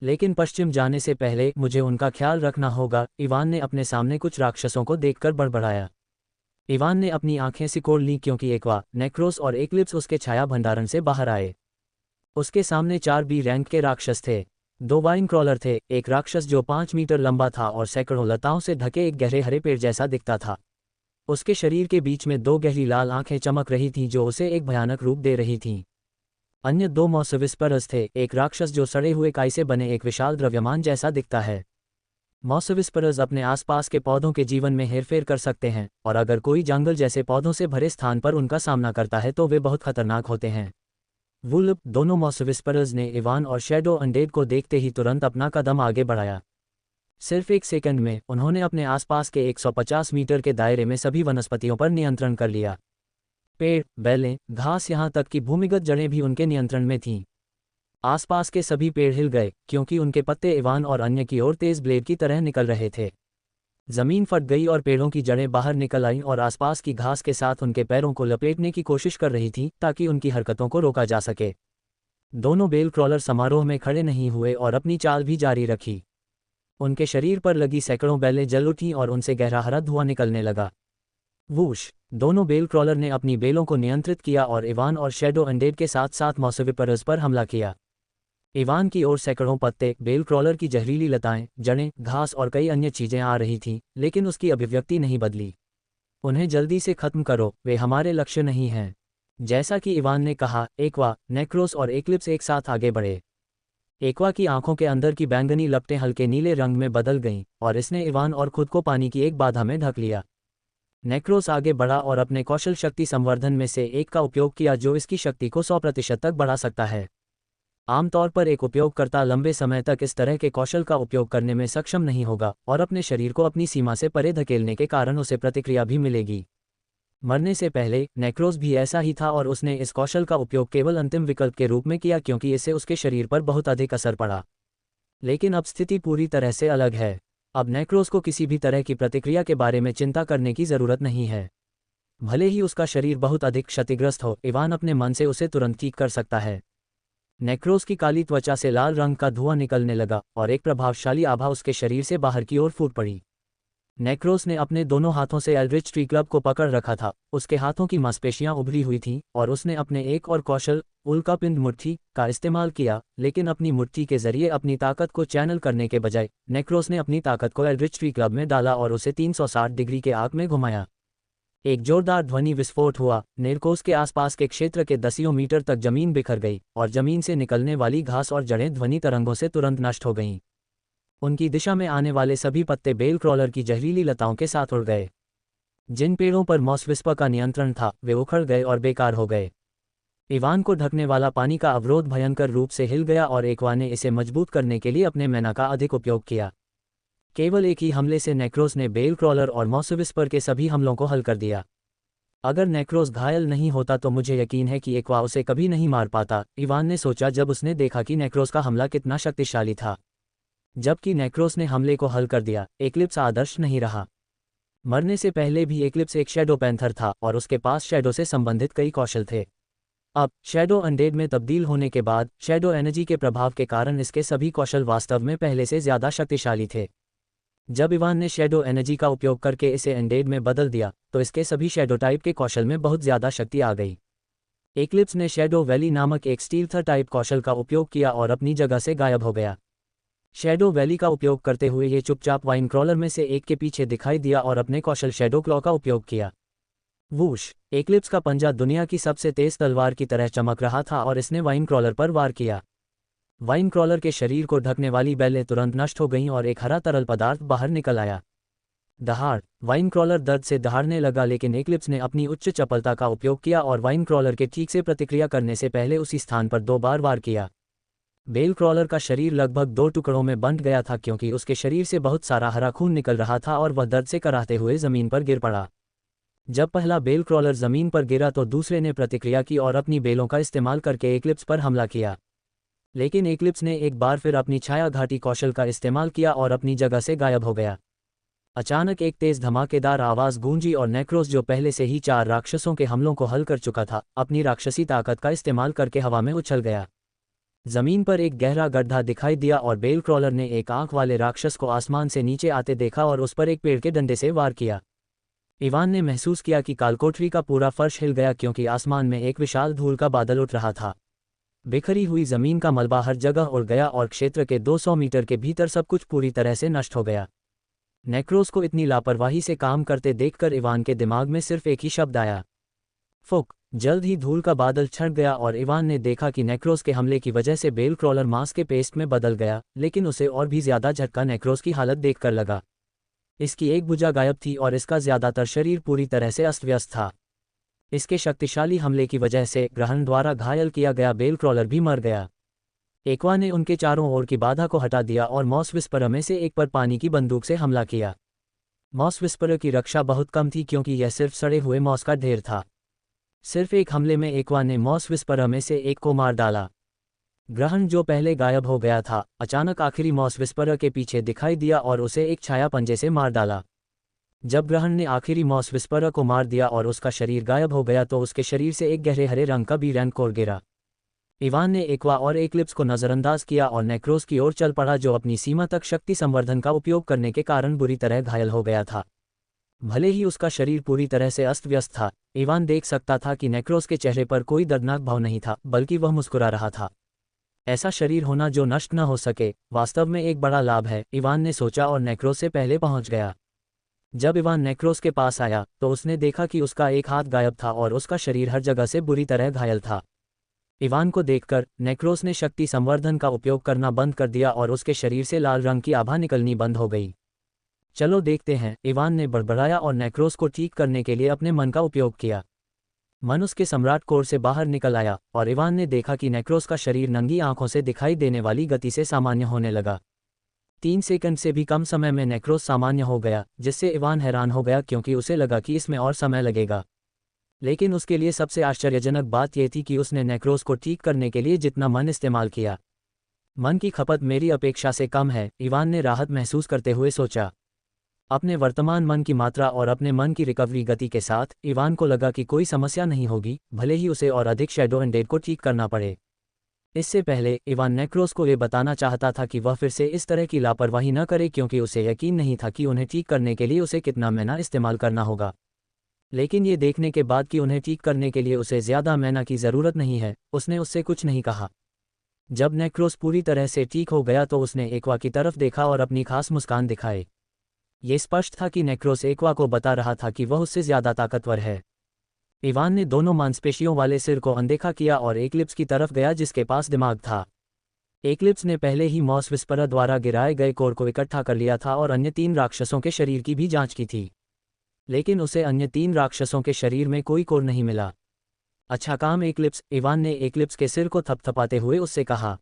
लेकिन पश्चिम जाने से पहले मुझे उनका ख्याल रखना होगा, इवान ने अपने सामने कुछ राक्षसों को देखकर बड़बड़ाया। इवान ने अपनी आंखें सिकोड़ लीं क्योंकि एक्वा, नेक्रोस और एक्लिप्स उसके छाया भंडारण से बाहर आए। उसके सामने 4 बी रैंक के राक्षस थे। 2 वाइन क्रॉलर थे, एक राक्षस जो 5 मीटर लंबा था और सैकड़ों लताओं से ढके एक गहरे हरे पेड़ जैसा दिखता था। उसके शरीर के बीच में 2 गहरी लाल आंखें चमक रही थीं जो उसे एक भयानक रूप दे रही थीं। अन्य 2 मॉसविस्परस थे, एक राक्षस जो सड़े हुए काई से बने एक विशाल द्रव्यमान जैसा दिखता है। मॉसविस्परस अपने आसपास के पौधों के जीवन में हेरफेर कर सकते हैं, और अगर कोई जंगल जैसे पौधों से भरे स्थान पर उनका सामना करता है तो वे बहुत खतरनाक होते हैं। वुल्फ, दोनों मॉसविस्परस ने इवान और शैडो अनडेड को देखते ही तुरंत अपना कदम आगे बढ़ाया। सिर्फ एक सेकंड में उन्होंने अपने आसपास के 150 मीटर के दायरे में सभी वनस्पतियों पर नियंत्रण कर लिया। पेड़, बेलें, घास, यहाँ तक कि भूमिगत जड़ें भी उनके नियंत्रण में थीं। आसपास के सभी पेड़ हिल गए क्योंकि उनके पत्ते इवान और अन्य की ओर तेज ब्लेड की तरह निकल रहे थे। जमीन फट गई और पेड़ों की जड़ें बाहर निकल आईं और आसपास की घास के साथ उनके पैरों को लपेटने की कोशिश कर रही थीं ताकि उनकी हरकतों को रोका जा सके। दोनों बेल क्रॉलर समारोह में खड़े नहीं हुए और अपनी चाल भी जारी रखी। उनके शरीर पर लगी सैकड़ों बेलें जल उठीं और उनसे गहरा हरा धुआं निकलने लगा। वूश, दोनों बेल क्रॉलर ने अपनी बेलों को नियंत्रित किया और इवान और शैडो अनडेड के साथ साथ मॉसविस्परस पर हमला किया। इवान की ओर सैकड़ों पत्ते, बेल क्रॉलर की जहरीली लताएं, जड़ें, घास और कई अन्य चीजें आ रही थीं, लेकिन उसकी अभिव्यक्ति नहीं बदली। उन्हें जल्दी से खत्म करो, वे हमारे लक्ष्य नहीं हैं। जैसा कि इवान ने कहा, एक्वा, नेक्रोस और एक्लिप्स एक साथ आगे बढ़े। एक्वा की आंखों के अंदर की बैंगनी लपटें हल्के नीले रंग में बदल गईं और इसने इवान और खुद को पानी की एक बाधा में ढक लिया। नेक्रोस आगे बढ़ा और अपने कौशल शक्ति संवर्धन में से एक का उपयोग किया जो इसकी शक्ति को 100% तक बढ़ा सकता है। आमतौर पर एक उपयोगकर्ता लंबे समय तक इस तरह के कौशल का उपयोग करने में सक्षम नहीं होगा और अपने शरीर को अपनी सीमा से परे धकेलने के कारण उसे प्रतिक्रिया भी मिलेगी। मरने से पहले नेक्रोस भी ऐसा ही था और उसने इस कौशल का उपयोग केवल अंतिम विकल्प के रूप में किया क्योंकि इससे उसके शरीर पर बहुत अधिक असर पड़ा। लेकिन अब स्थिति पूरी तरह से अलग है। अब नेक्रोस को किसी भी तरह की प्रतिक्रिया के बारे में चिंता करने की जरूरत नहीं है। भले ही उसका शरीर बहुत अधिक क्षतिग्रस्त हो, इवान अपने मन से उसे तुरंत ठीक कर सकता है। नेक्रोस की काली त्वचा से लाल रंग का धुआं निकलने लगा और एक प्रभावशाली आभा उसके शरीर से बाहर की ओर फूट पड़ी। नेक्रोस ने अपने दोनों हाथों से एल्ड्रिच ट्री क्लब को पकड़ रखा था, उसके हाथों की मांसपेशियां उभरी हुई थीं और उसने अपने एक और कौशल, उल्कापिंड मुट्ठी, का इस्तेमाल किया, लेकिन अपनी मुट्ठी के जरिए अपनी ताकत को चैनल करने के बजाय नेक्रोस ने अपनी ताकत को एल्ड्रिच ट्री क्लब में डाला और उसे 360 डिग्री के आर्क में घुमाया। एक जोरदार ध्वनि विस्फोट हुआ, नेक्रोस के आसपास के क्षेत्र के दसियों मीटर तक जमीन बिखर गई और जमीन से निकलने वाली घास और जड़ें ध्वनि तरंगों से तुरंत नष्ट हो गईं। उनकी दिशा में आने वाले सभी पत्ते बेल क्रॉलर की जहरीली लताओं के साथ उड़ गए। जिन पेड़ों पर मॉसविस्पर का नियंत्रण था वे उखड़ गए और बेकार हो गए। इवान को ढकने वाला पानी का अवरोध भयंकर रूप से हिल गया और एक्वा ने इसे मजबूत करने के लिए अपने मैना का अधिक उपयोग किया। केवल एक ही हमले से नेक्रोस ने बेल क्रॉलर और मॉसविस्पर के सभी हमलों को हल कर दिया। अगर नेक्रोस घायल नहीं होता तो मुझे यकीन है कि एक्वा उसे कभी नहीं मार पाता, इवान ने सोचा जब उसने देखा कि नेक्रोस का हमला कितना शक्तिशाली था। जबकि नेक्रोस ने हमले को हल कर दिया, एक्लिप्स आदर्श नहीं रहा। मरने से पहले भी एक्लिप्स एक शैडो पैंथर था और उसके पास शैडो से संबंधित कई कौशल थे। अब शैडो अनडेड में तब्दील होने के बाद शैडो एनर्जी के प्रभाव के कारण इसके सभी कौशल वास्तव में पहले से ज्यादा शक्तिशाली थे। जब इवान ने शैडो एनर्जी का उपयोग करके इसे अनडेड में बदल दिया तो इसके सभी शैडो टाइप के कौशल में बहुत ज्यादा शक्ति आ गई। एक्लिप्स ने शैडो वैली नामक एक स्टील्थ टाइप कौशल का उपयोग किया और अपनी जगह से गायब हो गया। शैडो वैली का उपयोग करते हुए ये चुपचाप वाइन क्रॉलर में से एक के पीछे दिखाई दिया और अपने कौशल शैडो क्लॉ का उपयोग किया। वूश, एक्लिप्स का पंजा दुनिया की सबसे तेज तलवार की तरह चमक रहा था और इसने वाइन क्रॉलर पर वार किया। वाइन क्रॉलर के शरीर को ढकने वाली बेलें तुरंत नष्ट हो गईं और एक हरा तरल पदार्थ बाहर निकल आया। दहाड़, वाइन क्रॉलर दर्द से दहाड़ने लगा लेकिन एक्लिप्स ने अपनी उच्च चपलता का उपयोग किया और वाइन क्रॉलर के ठीक से प्रतिक्रिया करने से पहले उसी स्थान पर 2 बार वार किया। बेल क्रॉलर का शरीर लगभग 2 टुकड़ों में बंट गया था क्योंकि उसके शरीर से बहुत सारा हरा खून निकल रहा था और वह दर्द से कराहते हुए जमीन पर गिर पड़ा। जब पहला बेल क्रॉलर जमीन पर गिरा तो दूसरे ने प्रतिक्रिया की और अपनी बेलों का इस्तेमाल करके एक्लिप्स पर हमला किया। लेकिन एक्लिप्स ने एक बार फिर अपनी छाया घाटी कौशल का इस्तेमाल किया और अपनी जगह से गायब हो गया। अचानक एक तेज धमाकेदार आवाज गूंजी और नेक्रोस जो पहले से ही 4 राक्षसों के हमलों को हल कर चुका था, अपनी राक्षसी ताकत का इस्तेमाल करके हवा में उछल गया। जमीन पर एक गहरा गड्ढा दिखाई दिया और बेल क्रॉलर ने एक आंख वाले राक्षस को आसमान से नीचे आते देखा और उस पर एक पेड़ के डंडे से वार किया। इवान ने महसूस किया कि कालकोठरी का पूरा फर्श हिल गया क्योंकि आसमान में एक विशाल धूल का बादल उठ रहा था। बिखरी हुई जमीन का मलबा हर जगह उड़ गया और क्षेत्र के 200 मीटर के भीतर सब कुछ पूरी तरह से नष्ट हो गया। नेक्रोस को इतनी लापरवाही से काम करते देखकर इवान के दिमाग में सिर्फ एक ही शब्द आया, फुक। जल्द ही धूल का बादल छट गया और इवान ने देखा कि नेक्रोस के हमले की वजह से बेल क्रॉलर मांस के पेस्ट में बदल गया, लेकिन उसे और भी ज्यादा झटका नेक्रोस की हालत देखकर लगा। इसकी एक भुजा गायब थी और इसका ज्यादातर शरीर पूरी तरह से अस्त व्यस्त था। इसके शक्तिशाली हमले की वजह से ग्रहण द्वारा घायल किया गया बेल क्रॉलर भी मर गया। एक्वा ने उनके चारों ओर की बाधा को हटा दिया और मॉस विस्परर में से एक पर पानी की बंदूक से हमला किया। मॉस विस्परर की रक्षा बहुत कम थी क्योंकि यह सिर्फ सड़े हुए मॉस का ढेर था। सिर्फ एक हमले में एक्वा ने मॉस विस्परर में से एक को मार डाला। ग्रहण जो पहले गायब हो गया था, अचानक आखिरी मॉस विस्परर के पीछे दिखाई दिया और उसे एक छाया पंजे से मार डाला। जब ग्रहण ने आखिरी मॉस विस्परर को मार दिया और उसका शरीर गायब हो गया तो उसके शरीर से एक गहरे हरे रंग का भी रैनकोर गिरा। इवान ने एक्वा और एक्लिप्स को नज़रअंदाज किया और नेक्रोस की ओर चल पड़ा जो अपनी सीमा तक शक्ति संवर्धन का उपयोग करने के कारण बुरी तरह घायल हो गया था। भले ही उसका शरीर पूरी तरह से अस्त व्यस्त था, इवान देख सकता था कि नेक्रोस के चेहरे पर कोई दर्दनाक भाव नहीं था, बल्कि वह मुस्कुरा रहा था। ऐसा शरीर होना जो नष्ट न हो सके वास्तव में एक बड़ा लाभ है, इवान ने सोचा और नेक्रोस से पहले पहुंच गया। जब इवान नेक्रोस के पास आया तो उसने देखा कि उसका एक हाथ गायब था और उसका शरीर हर जगह से बुरी तरह घायल था। इवान को देखकर नेक्रोस ने शक्ति संवर्धन का उपयोग करना बंद कर दिया और उसके शरीर से लाल रंग की आभा निकलनी बंद हो गई। चलो देखते हैं, इवान ने बड़बड़ाया और नेक्रोस को ठीक करने के लिए अपने मन का उपयोग किया। मन उसके सम्राट कोर से बाहर निकल आया और इवान ने देखा कि नेक्रोस का शरीर नंगी आंखों से दिखाई देने वाली गति से सामान्य होने लगा। 3 सेकंड से भी कम समय में नेक्रोस सामान्य हो गया, जिससे इवान हैरान हो गया क्योंकि उसे लगा कि इसमें और समय लगेगा। लेकिन उसके लिए सबसे आश्चर्यजनक बात यह थी कि उसने नेक्रोस को ठीक करने के लिए जितना मन इस्तेमाल किया, मन की खपत मेरी अपेक्षा से कम है, इवान ने राहत महसूस करते हुए सोचा। अपने वर्तमान मन की मात्रा और अपने मन की रिकवरी गति के साथ इवान को लगा कि कोई समस्या नहीं होगी, भले ही उसे और अधिक शैडो एंडेड को ठीक करना पड़े। इससे पहले इवान नेक्रोस को ये बताना चाहता था कि वह फिर से इस तरह की लापरवाही न करे क्योंकि उसे यकीन नहीं था कि उन्हें ठीक करने के लिए उसे कितना मैना इस्तेमाल करना होगा। लेकिन ये देखने के बाद कि उन्हें ठीक करने के लिए उसे ज़्यादा मैना की ज़रूरत नहीं है, उसने उससे कुछ नहीं कहा। जब नेक्रोस पूरी तरह से ठीक हो गया तो उसने एक्वा की तरफ देखा और अपनी खास मुस्कान दिखाए। ये स्पष्ट था कि नेक्रोस एक्वा को बता रहा था कि वह उससे ज़्यादा ताकतवर है। इवान ने दोनों मांसपेशियों वाले सिर को अनदेखा किया और एक्लिप्स की तरफ गया जिसके पास दिमाग था। एक्लिप्स ने पहले ही मॉस विस्परर द्वारा गिराए गए कोर को इकट्ठा कर लिया था और अन्य 3 राक्षसों के शरीर की भी जांच की थी, लेकिन उसे अन्य 3 राक्षसों के शरीर में कोई कोर नहीं मिला। अच्छा काम एक्लिप्स, इवान ने एक्लिप्स के सिर को थपथपाते हुए उससे कहा।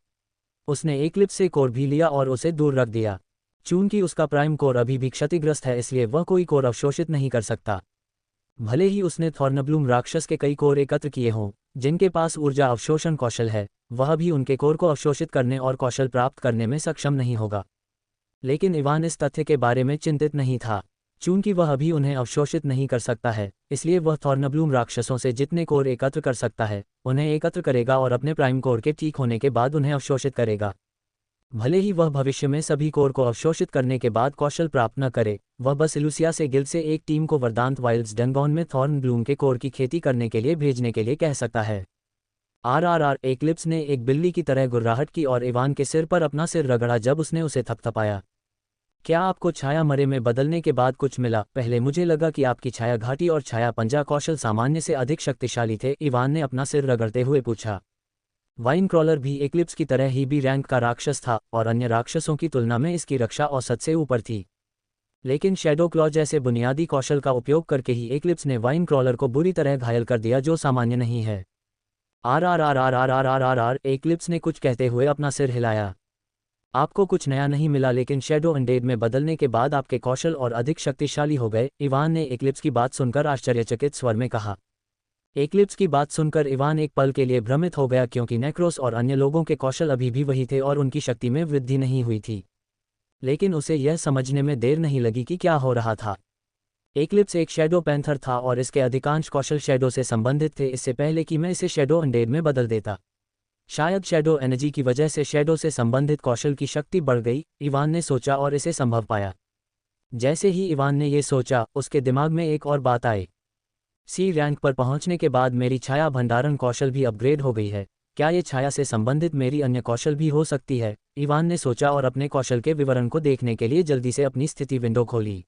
उसने एक्लिप्स से कोर भी लिया और उसे दूर रख दिया। चूंकि उसका प्राइम कोर अभी भी क्षतिग्रस्त है इसलिए वह कोई कोर अवशोषित नहीं कर सकता। भले ही उसने थॉर्नब्लूम राक्षस के कई कोर एकत्र किए हों जिनके पास ऊर्जा अवशोषण कौशल है, वह भी उनके कोर को अवशोषित करने और कौशल प्राप्त करने में सक्षम नहीं होगा। लेकिन इवान इस तथ्य के बारे में चिंतित नहीं था। चूंकि वह अभी उन्हें अवशोषित नहीं कर सकता है, इसलिए वह थॉर्नब्लूम राक्षसों से जितने कोर एकत्र कर सकता है उन्हें एकत्र करेगा और अपने प्राइम कोर के ठीक होने के बाद उन्हें अवशोषित करेगा। भले ही वह भविष्य में सभी कोर को अवशोषित करने के बाद कौशल प्राप्त न करे, वह बस इलुसिया से गिल्ड से एक टीम को वरदांत वाइल्ड्स डंगॉन में थॉर्नब्लूम के कोर की खेती करने के लिए भेजने के लिए कह सकता है। आर एक्लिप्स ने एक बिल्ली की तरह गुर्राहट की और इवान के सिर पर अपना सिर रगड़ा जब उसने उसे थपथपाया। क्या आपको छाया मरे में बदलने के बाद कुछ मिला? पहले मुझे लगा कि आपकी छाया घाटी और छाया पंजा कौशल सामान्य से अधिक शक्तिशाली थे, इवान ने अपना सिर रगड़ते हुए पूछा। वाइन क्रॉलर भी एक्लिप्स की तरह ही बी रैंक का राक्षस था और अन्य राक्षसों की तुलना में इसकी रक्षा औसत से ऊपर थी। लेकिन शैडो क्लॉ जैसे बुनियादी कौशल का उपयोग करके ही एक्लिप्स ने वाइन क्रॉलर को बुरी तरह घायल कर दिया जो सामान्य नहीं है। आर एक्लिप्स ने कुछ कहते हुए अपना सिर हिलाया। आपको कुछ नया नहीं मिला, लेकिन शैडो अनडेड में बदलने के बाद आपके कौशल और अधिक शक्तिशाली हो गए, इवान ने एक्लिप्स की बात सुनकर आश्चर्यचकित स्वर में कहा। एक्लिप्स की बात सुनकर इवान एक पल के लिए भ्रमित हो गया क्योंकि नेक्रोस और अन्य लोगों के कौशल अभी भी वही थे और उनकी शक्ति में वृद्धि नहीं हुई थी। लेकिन उसे यह समझने में देर नहीं लगी कि क्या हो रहा था। एक्लिप्स एक शैडो पैंथर था और इसके अधिकांश कौशल शैडो से संबंधित थे। इससे पहले कि मैं इसे शैडो अनडेड में बदल देता, शायद शैडो एनर्जी की वजह से शैडो से संबंधित कौशल की शक्ति बढ़ गई, इवान ने सोचा और इसे संभव पाया। जैसे ही इवान ने ये सोचा, उसके दिमाग में एक और बात आई। सी रैंक पर पहुंचने के बाद मेरी छाया भंडारण कौशल भी अपग्रेड हो गई है। क्या ये छाया से संबंधित मेरी अन्य कौशल भी हो सकती है? इवान ने सोचा और अपने कौशल के विवरण को देखने के लिए जल्दी से अपनी स्थिति विंडो खोली।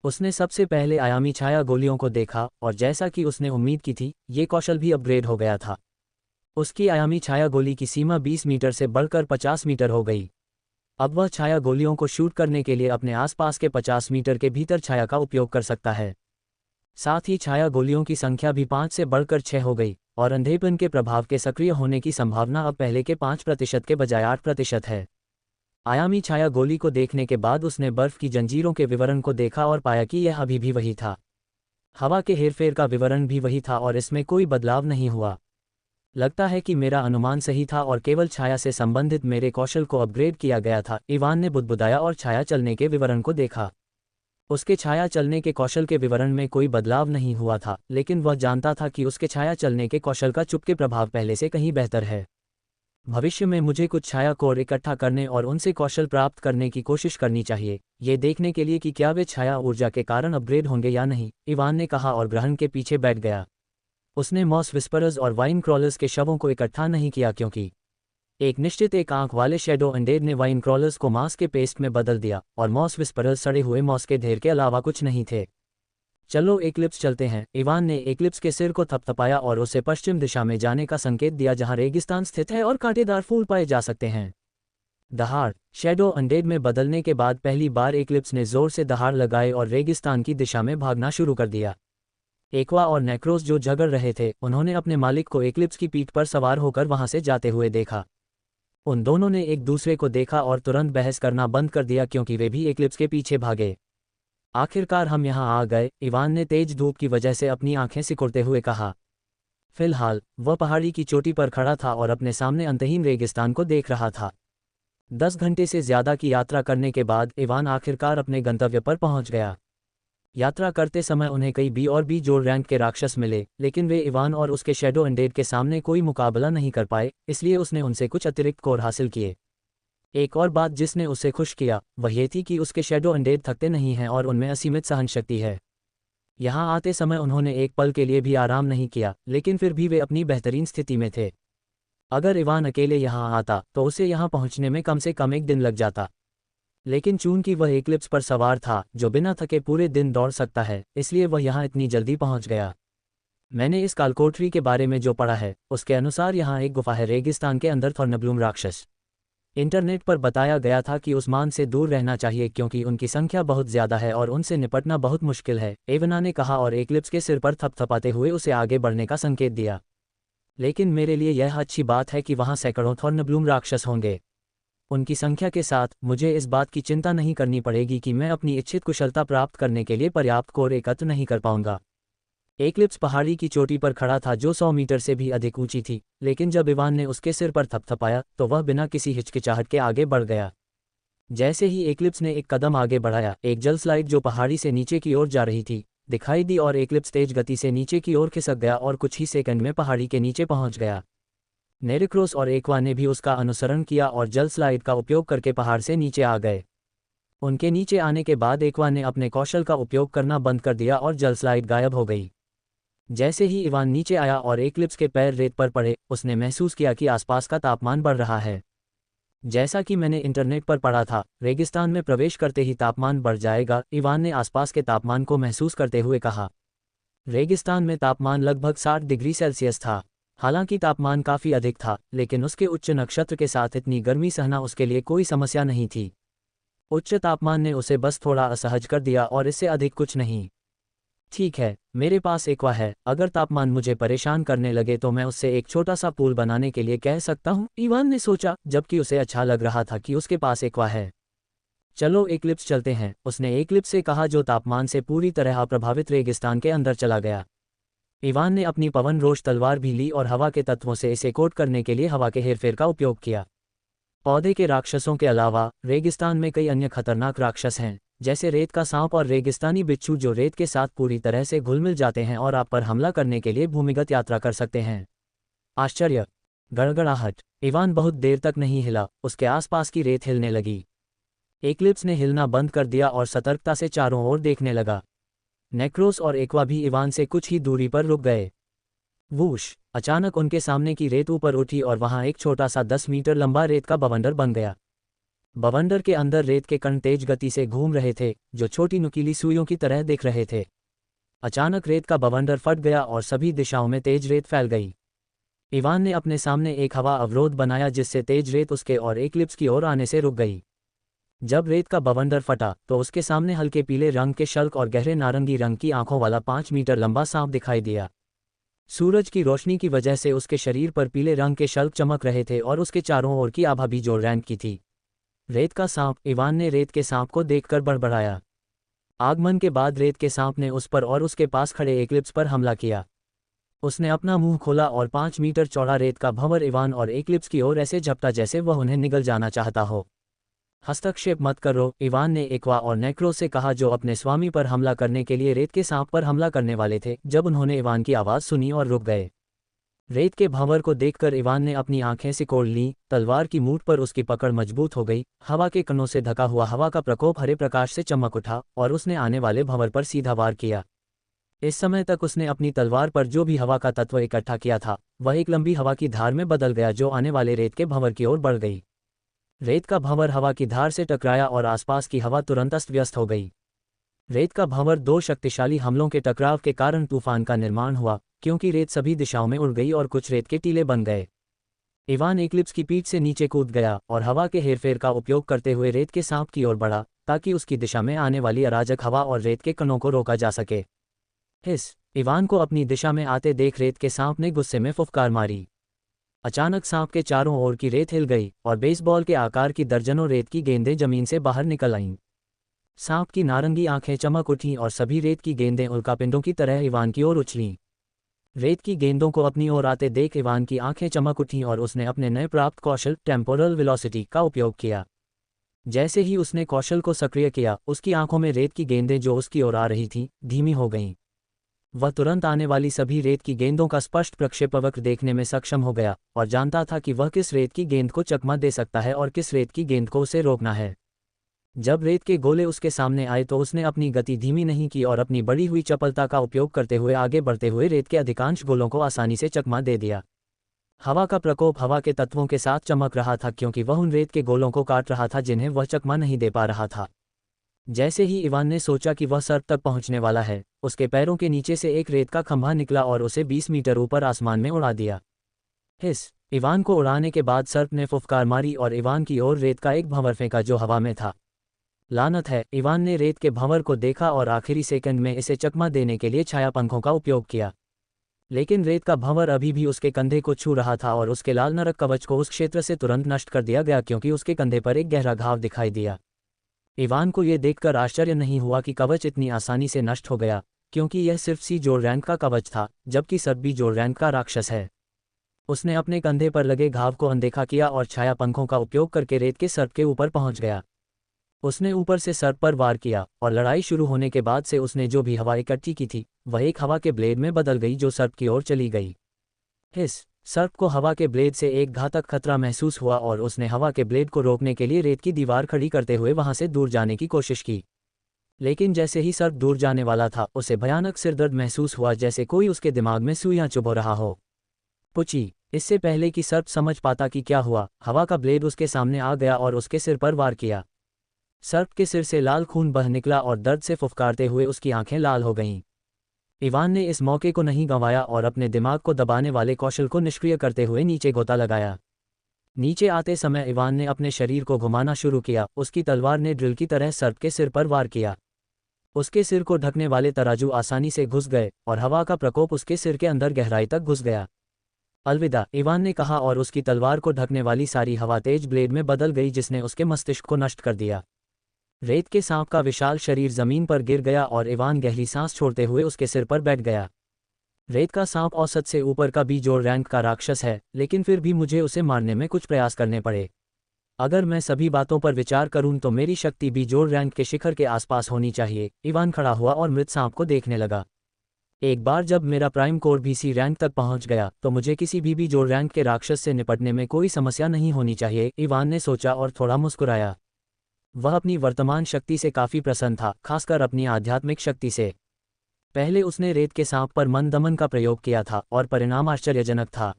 उसने सबसे पहले आयामी छाया गोलियों को देखा और जैसा कि उसने उम्मीद की थी, ये कौशल भी अपग्रेड हो गया था। उसकी आयामी छाया गोली की सीमा 20 मीटर से बढ़कर 50 मीटर हो गई। अब वह छाया गोलियों को शूट करने के लिए अपने आसपास के 50 मीटर के भीतर छाया का उपयोग कर सकता है। साथ ही छाया गोलियों की संख्या भी 5 से बढ़कर 6 हो गई और अंधेपन के प्रभाव के सक्रिय होने की संभावना अब पहले के 5% के बजाय 8% है। आयामी छाया गोली को देखने के बाद उसने बर्फ की जंजीरों के विवरण को देखा और पाया कि यह अभी भी वही था। हवा के हेरफेर का विवरण भी वही था और इसमें कोई बदलाव नहीं हुआ। लगता है कि मेरा अनुमान सही था और केवल छाया से संबंधित मेरे कौशल को अपग्रेड किया गया था। इवान ने बुदबुदाया और छाया चलने के विवरण को देखा। उसके छाया चलने के कौशल के विवरण में कोई बदलाव नहीं हुआ था, लेकिन वह जानता था कि उसके छाया चलने के कौशल का चुपके प्रभाव पहले से कहीं बेहतर है। भविष्य में मुझे कुछ छाया कोर इकट्ठा करने और उनसे कौशल प्राप्त करने की कोशिश करनी चाहिए, ये देखने के लिए कि क्या वे छाया ऊर्जा के कारण अपग्रेड होंगे या नहीं, इवान ने कहा और ग्रहण के पीछे बैठ गया। उसने मॉस विस्परर्स और वाइन क्रॉलर्स के शवों को इकट्ठा नहीं किया क्योंकि एक निश्चित एक आंख वाले शैडो अनडेड ने वाइन क्रॉलर्स को मांस के पेस्ट में बदल दिया और मॉस विस्परर्स सड़े हुए मॉस के ढेर के अलावा कुछ नहीं थे। चलो एक्लिप्स चलते हैं। इवान ने एक्लिप्स के सिर को थपथपाया और उसे पश्चिम दिशा में जाने का संकेत दिया जहां रेगिस्तान स्थित है और कांटेदार फूल पाए जा सकते हैं। दहाड़। शैडो अनडेड में बदलने के बाद पहली बार एक्लिप्स ने जोर से दहाड़ लगाए और रेगिस्तान की दिशा में भागना शुरू कर दिया। एक्वा और नेक्रोस जो झगड़ रहे थे, उन्होंने अपने मालिक को एक्लिप्स की पीठ पर सवार होकर वहां से जाते हुए देखा। उन दोनों ने एक दूसरे को देखा और तुरंत बहस करना बंद कर दिया क्योंकि वे भी एक्लिप्स के पीछे भागे। आखिरकार हम यहाँ आ गए, इवान ने तेज धूप की वजह से अपनी आंखें सिकुड़ते हुए कहा। फिलहाल वह पहाड़ी की चोटी पर खड़ा था और अपने सामने अंतहीन रेगिस्तान को देख रहा था। 10 घंटे से ज्यादा की यात्रा करने के बाद इवान आखिरकार अपने गंतव्य पर पहुंच गया। यात्रा करते समय उन्हें कई बी और बी जोड़ रैंक के राक्षस मिले, लेकिन वे इवान और उसके शैडो अनडेड के सामने कोई मुकाबला नहीं कर पाए, इसलिए उसने उनसे कुछ अतिरिक्त कोर हासिल किए। एक और बात जिसने उसे खुश किया वह ये थी कि उसके शैडो अनडेड थकते नहीं हैं और उनमें असीमित सहनशक्ति है। यहाँ आते समय उन्होंने एक पल के लिए भी आराम नहीं किया, लेकिन फिर भी वे अपनी बेहतरीन स्थिति में थे। अगर इवान अकेले यहाँ आता तो उसे यहाँ पहुँचने में कम से कम 1 दिन लग जाता, लेकिन चूंकि वह एक्लिप्स पर सवार था जो बिना थके पूरे दिन दौड़ सकता है, इसलिए वह यहाँ इतनी जल्दी पहुँच गया। मैंने इस कालकोठरी के बारे में जो पढ़ा है उसके अनुसार यहाँ एक गुफा है रेगिस्तान के अंदर थॉर्नब्लूम राक्षस। इंटरनेट पर बताया गया था कि उस मान से दूर रहना चाहिए क्योंकि उनकी संख्या बहुत ज्यादा है और उनसे निपटना बहुत मुश्किल है, एवना ने कहा और एक्लिप्स के सिर पर थपथपाते हुए उसे आगे बढ़ने का संकेत दिया। लेकिन मेरे लिए यह अच्छी बात है कि वहाँ सैकड़ों थॉर्नब्लूम राक्षस होंगे। उनकी संख्या के साथ मुझे इस बात की चिंता नहीं करनी पड़ेगी कि मैं अपनी इच्छित कुशलता प्राप्त करने के लिए पर्याप्त कोर एकत्र नहीं कर पाऊंगा। एक्लिप्स पहाड़ी की चोटी पर खड़ा था जो 100 मीटर से भी अधिक ऊंची थी, लेकिन जब इवान ने उसके सिर पर थपथपाया तो वह बिना किसी हिचकिचाहट के आगे बढ़ गया। जैसे ही एक्लिप्स ने एक कदम आगे बढ़ाया, एक जल स्लाइड जो पहाड़ी से नीचे की ओर जा रही थी दिखाई दी और एक्लिप्स तेज गति से नीचे की ओर खिसक गया और कुछ ही सेकंड में पहाड़ी के नीचे पहुंच गया। नेरिक्रोस और एक्वा ने भी उसका अनुसरण किया और जल स्लाइड का उपयोग करके पहाड़ से नीचे आ गए। उनके नीचे आने के बाद एक्वा ने अपने कौशल का उपयोग करना बंद कर दिया और जल स्लाइड गायब हो गई। जैसे ही इवान नीचे आया और एक्लिप्स के पैर रेत पर पड़े, उसने महसूस किया कि आसपास का तापमान बढ़ रहा है। जैसा कि मैंने इंटरनेट पर पढ़ा था, रेगिस्तान में प्रवेश करते ही तापमान बढ़ जाएगा, इवान ने आसपास के तापमान को महसूस करते हुए कहा। रेगिस्तान में तापमान लगभग 60 डिग्री सेल्सियस था। हालांकि तापमान काफ़ी अधिक था, लेकिन उसके उच्च नक्षत्र के साथ इतनी गर्मी सहना उसके लिए कोई समस्या नहीं थी। उच्च तापमान ने उसे बस थोड़ा असहज कर दिया और इससे अधिक कुछ नहीं। ठीक है, मेरे पास एक्वा है, अगर तापमान मुझे परेशान करने लगे तो मैं उससे एक छोटा सा पूल बनाने के लिए कह सकता हूँ, इवान ने सोचा, जबकि उसे अच्छा लग रहा था कि उसके पास एक्वा है। चलो एक्लिप्स चलते हैं, उसने एक्लिप्स से कहा जो तापमान से पूरी तरह अप्रभावित रेगिस्तान के अंदर चला गया। इवान ने अपनी पवन रोश तलवार भी ली और हवा के तत्वों से इसे कोट करने के लिए हवा के हेरफेर का उपयोग किया। पौधे के राक्षसों के अलावा रेगिस्तान में कई अन्य खतरनाक राक्षस हैं, जैसे रेत का सांप और रेगिस्तानी बिच्छू जो रेत के साथ पूरी तरह से घुल मिल जाते हैं और आप पर हमला करने के लिए भूमिगत यात्रा कर सकते हैं। आश्चर्य। गड़गड़ाहट। इवान बहुत देर तक नहीं हिला, उसके आसपास की रेत हिलने लगी। एक्लिप्स ने हिलना बंद कर दिया और सतर्कता से चारों ओर देखने लगा। नेक्रोस और एक्वा भी इवान से कुछ ही दूरी पर रुक गए। वूश! अचानक उनके सामने की रेत ऊपर उठी और वहां एक छोटा सा 10 मीटर लंबा रेत का बवंडर बन गया। बवंडर के अंदर रेत के कण तेज गति से घूम रहे थे, जो छोटी नुकीली सुइयों की तरह दिख रहे थे। अचानक रेत का बवंडर फट गया और सभी दिशाओं में तेज रेत फैल गई। इवान ने अपने सामने एक हवा अवरोध बनाया जिससे तेज रेत उसके और एक्लिप्स की ओर आने से रुक गई। जब रेत का बवंडर फटा तो उसके सामने हल्के पीले रंग के शल्क और गहरे नारंगी रंग की आंखों वाला 5 मीटर लंबा सांप दिखाई दिया। सूरज की रोशनी की वजह से उसके शरीर पर पीले रंग के शल्क चमक रहे थे और उसके चारों ओर की आभा भी जोरैंक की थी। रेत का सांप! इवान ने रेत के सांप को देखकर बड़बड़ाया। आगमन के बाद रेत के सांप ने उस पर और उसके पास खड़े एक्लिप्स पर हमला किया। उसने अपना मुंह खोला और 5 मीटर चौड़ा रेत का भंवर इवान और एक्लिप्स की ओर ऐसे झपटा जैसे वह उन्हें निगल जाना चाहता हो। हस्तक्षेप मत करो, इवान ने एक्वा और नेक्रोस से कहा, जो अपने स्वामी पर हमला करने के लिए रेत के सांप पर हमला करने वाले थे, जब उन्होंने इवान की आवाज़ सुनी और रुक गए। रेत के भंवर को देखकर इवान ने अपनी आंखें सिकोड़ लीं, तलवार की मूठ पर उसकी पकड़ मजबूत हो गई। हवा के कणों से ढका हुआ हवा का प्रकोप हरे प्रकाश से चमक उठा और उसने आने वाले भंवर पर सीधा वार किया। इस समय तक उसने अपनी तलवार पर जो भी हवा का तत्व इकट्ठा किया था, वह एक लंबी हवा की धार में बदल गया जो आने वाले रेत के भंवर की ओर बढ़ गई। रेत का भंवर हवा की धार से टकराया और आसपास की हवा तुरंत अस्त व्यस्त हो गई। रेत का भंवर 2 शक्तिशाली हमलों के टकराव के कारण तूफान का निर्माण हुआ, क्योंकि रेत सभी दिशाओं में उड़ गई और कुछ रेत के टीले बन गए। इवान एक्लिप्स की पीठ से नीचे कूद गया और हवा के हेरफेर का उपयोग करते हुए रेत के सांप की ओर बढ़ा, ताकि उसकी दिशा में आने वाली अराजक हवा और रेत के कणों को रोका जा सके। हिस! इवान को अपनी दिशा में आते देख रेत के सांप ने गुस्से में फुफकार मारी। अचानक सांप के चारों ओर की रेत हिल गई और बेसबॉल के आकार की दर्जनों रेत की गेंदें जमीन से बाहर निकल आईं। सांप की नारंगी आंखें चमक उठीं और सभी रेत की गेंदें उल्कापिंडों की तरह इवान की ओर उछलीं। रेत की गेंदों को अपनी ओर आते देख इवान की आंखें चमक उठीं और उसने अपने नए प्राप्त कौशल टेम्पोरल वेलोसिटी का उपयोग किया। जैसे ही उसने कौशल को सक्रिय किया, उसकी आंखों में रेत की गेंदें जो उसकी ओर आ रही थीं, धीमी हो गईं। वह तुरंत आने वाली सभी रेत की गेंदों का स्पष्ट प्रक्षेपवक्र देखने में सक्षम हो गया और जानता था कि वह किस रेत की गेंद को चकमा दे सकता है और किस रेत की गेंद को उसे रोकना है। जब रेत के गोले उसके सामने आए तो उसने अपनी गति धीमी नहीं की और अपनी बढ़ी हुई चपलता का उपयोग करते हुए आगे बढ़ते हुए रेत के अधिकांश गोलों को आसानी से चकमा दे दिया। हवा का प्रकोप हवा के तत्वों के साथ चमक रहा था, क्योंकि वह उन रेत के गोलों को काट रहा था जिन्हें वह चकमा नहीं दे पा रहा था। जैसे ही इवान ने सोचा कि वह सर्प तक पहुंचने वाला है, उसके पैरों के नीचे से एक रेत का खंभा निकला और उसे 20 मीटर ऊपर आसमान में उड़ा दिया। हिस! इवान को उड़ाने के बाद सर्प ने फुफकार मारी और इवान की ओर रेत का एक भंवर फेंका जो हवा में था। लानत है! इवान ने रेत के भंवर को देखा और आखिरी सेकंड में इसे चकमा देने के लिए छाया पंखों का उपयोग किया। लेकिन रेत का भंवर अभी भी उसके कंधे को छू रहा था और उसके लाल नरक कवच को उस क्षेत्र से तुरंत नष्ट कर दिया गया, क्योंकि उसके कंधे पर एक गहरा घाव दिखाई दिया। इवान को यह देखकर आश्चर्य नहीं हुआ कि कवच इतनी आसानी से नष्ट हो गया, क्योंकि यह सिर्फ सी जोरैंक का कवच था, जबकि सर्प भी जोरैंक का राक्षस है। उसने अपने कंधे पर लगे घाव को अनदेखा किया और छाया पंखों का उपयोग करके रेत के सर्प के ऊपर पहुंच गया। उसने ऊपर से सर्प पर वार किया और लड़ाई शुरू होने के बाद से उसने जो भी हवा इकट्ठी की थी, वह एक हवा के ब्लेड में बदल गई जो सर्प की ओर चली गई। हिस! सर्प को हवा के ब्लेड से एक घातक खतरा महसूस हुआ और उसने हवा के ब्लेड को रोकने के लिए रेत की दीवार खड़ी करते हुए वहां से दूर जाने की कोशिश की। लेकिन जैसे ही सर्प दूर जाने वाला था, उसे भयानक सिरदर्द महसूस हुआ, जैसे कोई उसके दिमाग में सुइयां चुभो रहा हो। पुची! इससे पहले कि सर्प समझ पाता कि क्या हुआ, हवा का ब्लेड उसके सामने आ गया और उसके सिर पर वार किया। सर्प के सिर से लाल खून बह निकला और दर्द से फुफकारते हुए उसकी आंखें लाल हो गईं। इवान ने इस मौके को नहीं गंवाया और अपने दिमाग को दबाने वाले कौशल को निष्क्रिय करते हुए नीचे गोता लगाया। नीचे आते समय इवान ने अपने शरीर को घुमाना शुरू किया। उसकी तलवार ने ड्रिल की तरह सर्प के सिर पर वार किया। उसके सिर को ढकने वाले तराजू आसानी से घुस गए और हवा का प्रकोप उसके सिर के अंदर गहराई तक घुस गया। अलविदा, इवान ने कहा और उसकी तलवार को ढकने वाली सारी हवा तेज ब्लेड में बदल गई, जिसने उसके मस्तिष्क को नष्ट कर दिया। रेत के सांप का विशाल शरीर जमीन पर गिर गया और इवान गहरी सांस छोड़ते हुए उसके सिर पर बैठ गया। रेत का सांप औसत से ऊपर का बीजोड़ रैंक का राक्षस है, लेकिन फिर भी मुझे उसे मारने में कुछ प्रयास करने पड़े। अगर मैं सभी बातों पर विचार करूं तो मेरी शक्ति बीजोड़ रैंक के शिखर के आसपास होनी चाहिए। इवान खड़ा हुआ और मृत सांप को देखने लगा। एक बार जब मेरा प्राइम कोर भी सी रैंक तक पहुंच गया तो मुझे किसी भी बीजोड़ रैंक के राक्षस से निपटने में कोई समस्या नहीं होनी चाहिए, इवान ने सोचा और थोड़ा मुस्कुराया। वह अपनी वर्तमान शक्ति से काफ़ी प्रसन्न था, खासकर अपनी आध्यात्मिक शक्ति से। पहले उसने रेत के सांप पर मन दमन का प्रयोग किया था और परिणाम आश्चर्यजनक था।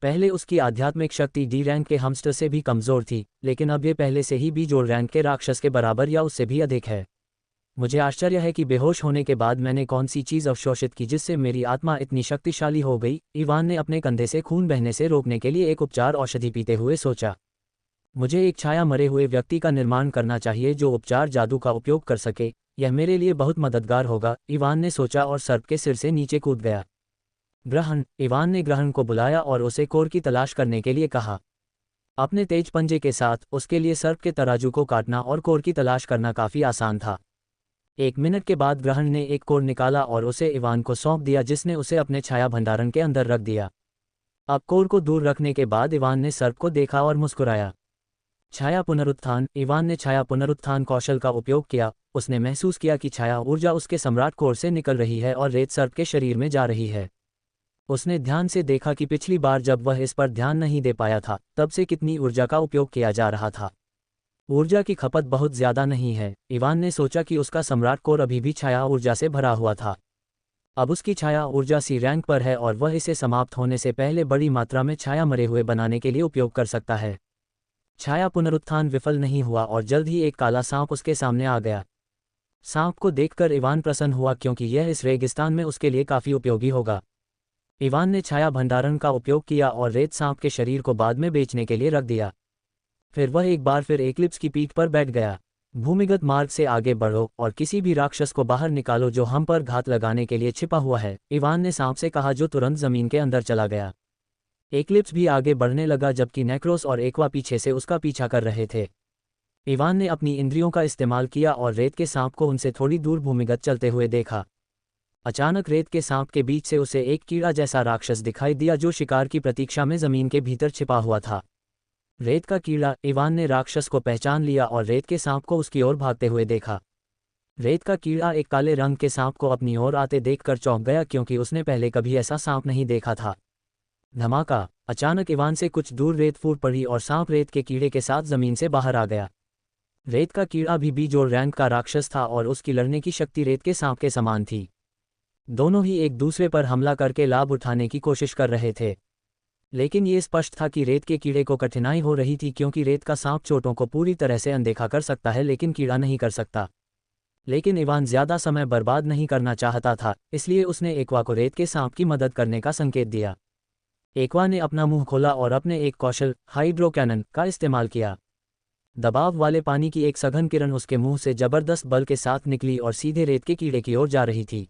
पहले उसकी आध्यात्मिक शक्ति डी रैंक के हमस्टर से भी कमज़ोर थी, लेकिन अब ये पहले से ही बी जोड़ रैंक के राक्षस के बराबर या उससे भी अधिक है। मुझे आश्चर्य है कि बेहोश होने के बाद मैंने कौन सी चीज़ अवशोषित की जिससे मेरी आत्मा इतनी शक्तिशाली हो गई। इवान ने अपने कंधे से खून बहने से रोकने के लिए एक उपचार औषधि पीते हुए सोचा। मुझे एक छाया मरे हुए व्यक्ति का निर्माण करना चाहिए जो उपचार जादू का उपयोग कर सके। यह मेरे लिए बहुत मददगार होगा, इवान ने सोचा और सर्प के सिर से नीचे कूद गया। ग्रहण। इवान ने ग्रहण को बुलाया और उसे कोर की तलाश करने के लिए कहा। अपने तेज पंजे के साथ उसके लिए सर्प के तराजू को काटना और कोर की तलाश करना काफ़ी आसान था। 1 मिनट के बाद ग्रहण ने एक कोर निकाला और उसे इवान को सौंप दिया, जिसने उसे अपने छाया भंडारण के अंदर रख दिया। अब कोर को दूर रखने के बाद इवान ने सर्प को देखा और मुस्कुराया। छाया पुनरुत्थान। इवान ने छाया पुनरुत्थान कौशल का उपयोग किया। उसने महसूस किया कि छाया ऊर्जा उसके सम्राट कोर से निकल रही है और रेत सर्प के शरीर में जा रही है। उसने ध्यान से देखा कि पिछली बार जब वह इस पर ध्यान नहीं दे पाया था तब से कितनी ऊर्जा का उपयोग किया जा रहा था। ऊर्जा की खपत बहुत ज़्यादा नहीं है। इवान ने सोचा कि उसका सम्राट कोर अभी भी छाया ऊर्जा से भरा हुआ था। अब उसकी छाया ऊर्जा सी रैंक पर है और वह इसे समाप्त होने से पहले बड़ी मात्रा में छाया मरे हुए बनाने के लिए उपयोग कर सकता है। छाया पुनरुत्थान विफल नहीं हुआ और जल्द ही एक काला सांप उसके सामने आ गया। सांप को देखकर इवान प्रसन्न हुआ क्योंकि यह इस रेगिस्तान में उसके लिए काफ़ी उपयोगी होगा। इवान ने छाया भंडारण का उपयोग किया और रेत सांप के शरीर को बाद में बेचने के लिए रख दिया। फिर वह एक बार फिर एक्लिप्स की पीठ पर बैठ गया। भूमिगत मार्ग से आगे बढ़ो और किसी भी राक्षस को बाहर निकालो जो हम पर घात लगाने के लिए छिपा हुआ है, इवान ने सांप से कहा, जो तुरंत जमीन के अंदर चला गया। एक्लिप्स भी आगे बढ़ने लगा जबकि नेक्रोस और एक्वा पीछे से उसका पीछा कर रहे थे। इवान ने अपनी इंद्रियों का इस्तेमाल किया और रेत के सांप को उनसे थोड़ी दूर भूमिगत चलते हुए देखा। अचानक रेत के सांप के बीच से उसे एक कीड़ा जैसा राक्षस दिखाई दिया जो शिकार की प्रतीक्षा में जमीन के भीतर छिपा हुआ था। रेत का कीड़ा। इवान ने राक्षस को पहचान लिया और रेत के सांप को उसकी ओर भागते हुए देखा। रेत का कीड़ा एक काले रंग के सांप को अपनी ओर आते देखकर चौंक गया क्योंकि उसने पहले कभी ऐसा सांप नहीं देखा था। धमाका। अचानक इवान से कुछ दूर रेत फूट पड़ी और सांप रेत के कीड़े के साथ जमीन से बाहर आ गया। रेत का कीड़ा भी बीजोड़ रैंक का राक्षस था और उसकी लड़ने की शक्ति रेत के सांप के समान थी। दोनों ही एक दूसरे पर हमला करके लाभ उठाने की कोशिश कर रहे थे, लेकिन ये स्पष्ट था कि रेत के कीड़े को कठिनाई हो रही थी क्योंकि रेत का सांप चोटों को पूरी तरह से अनदेखा कर सकता है लेकिन कीड़ा नहीं कर सकता। लेकिन इवान ज़्यादा समय बर्बाद नहीं करना चाहता था, इसलिए उसने एक्वा को रेत के सांप की मदद करने का संकेत दिया। एक्वा ने अपना मुंह खोला और अपने एक कौशल हाइड्रो कैनन का इस्तेमाल किया। दबाव वाले पानी की एक सघन किरण उसके मुंह से जबरदस्त बल के साथ निकली और सीधे रेत के कीड़े की ओर जा रही थी।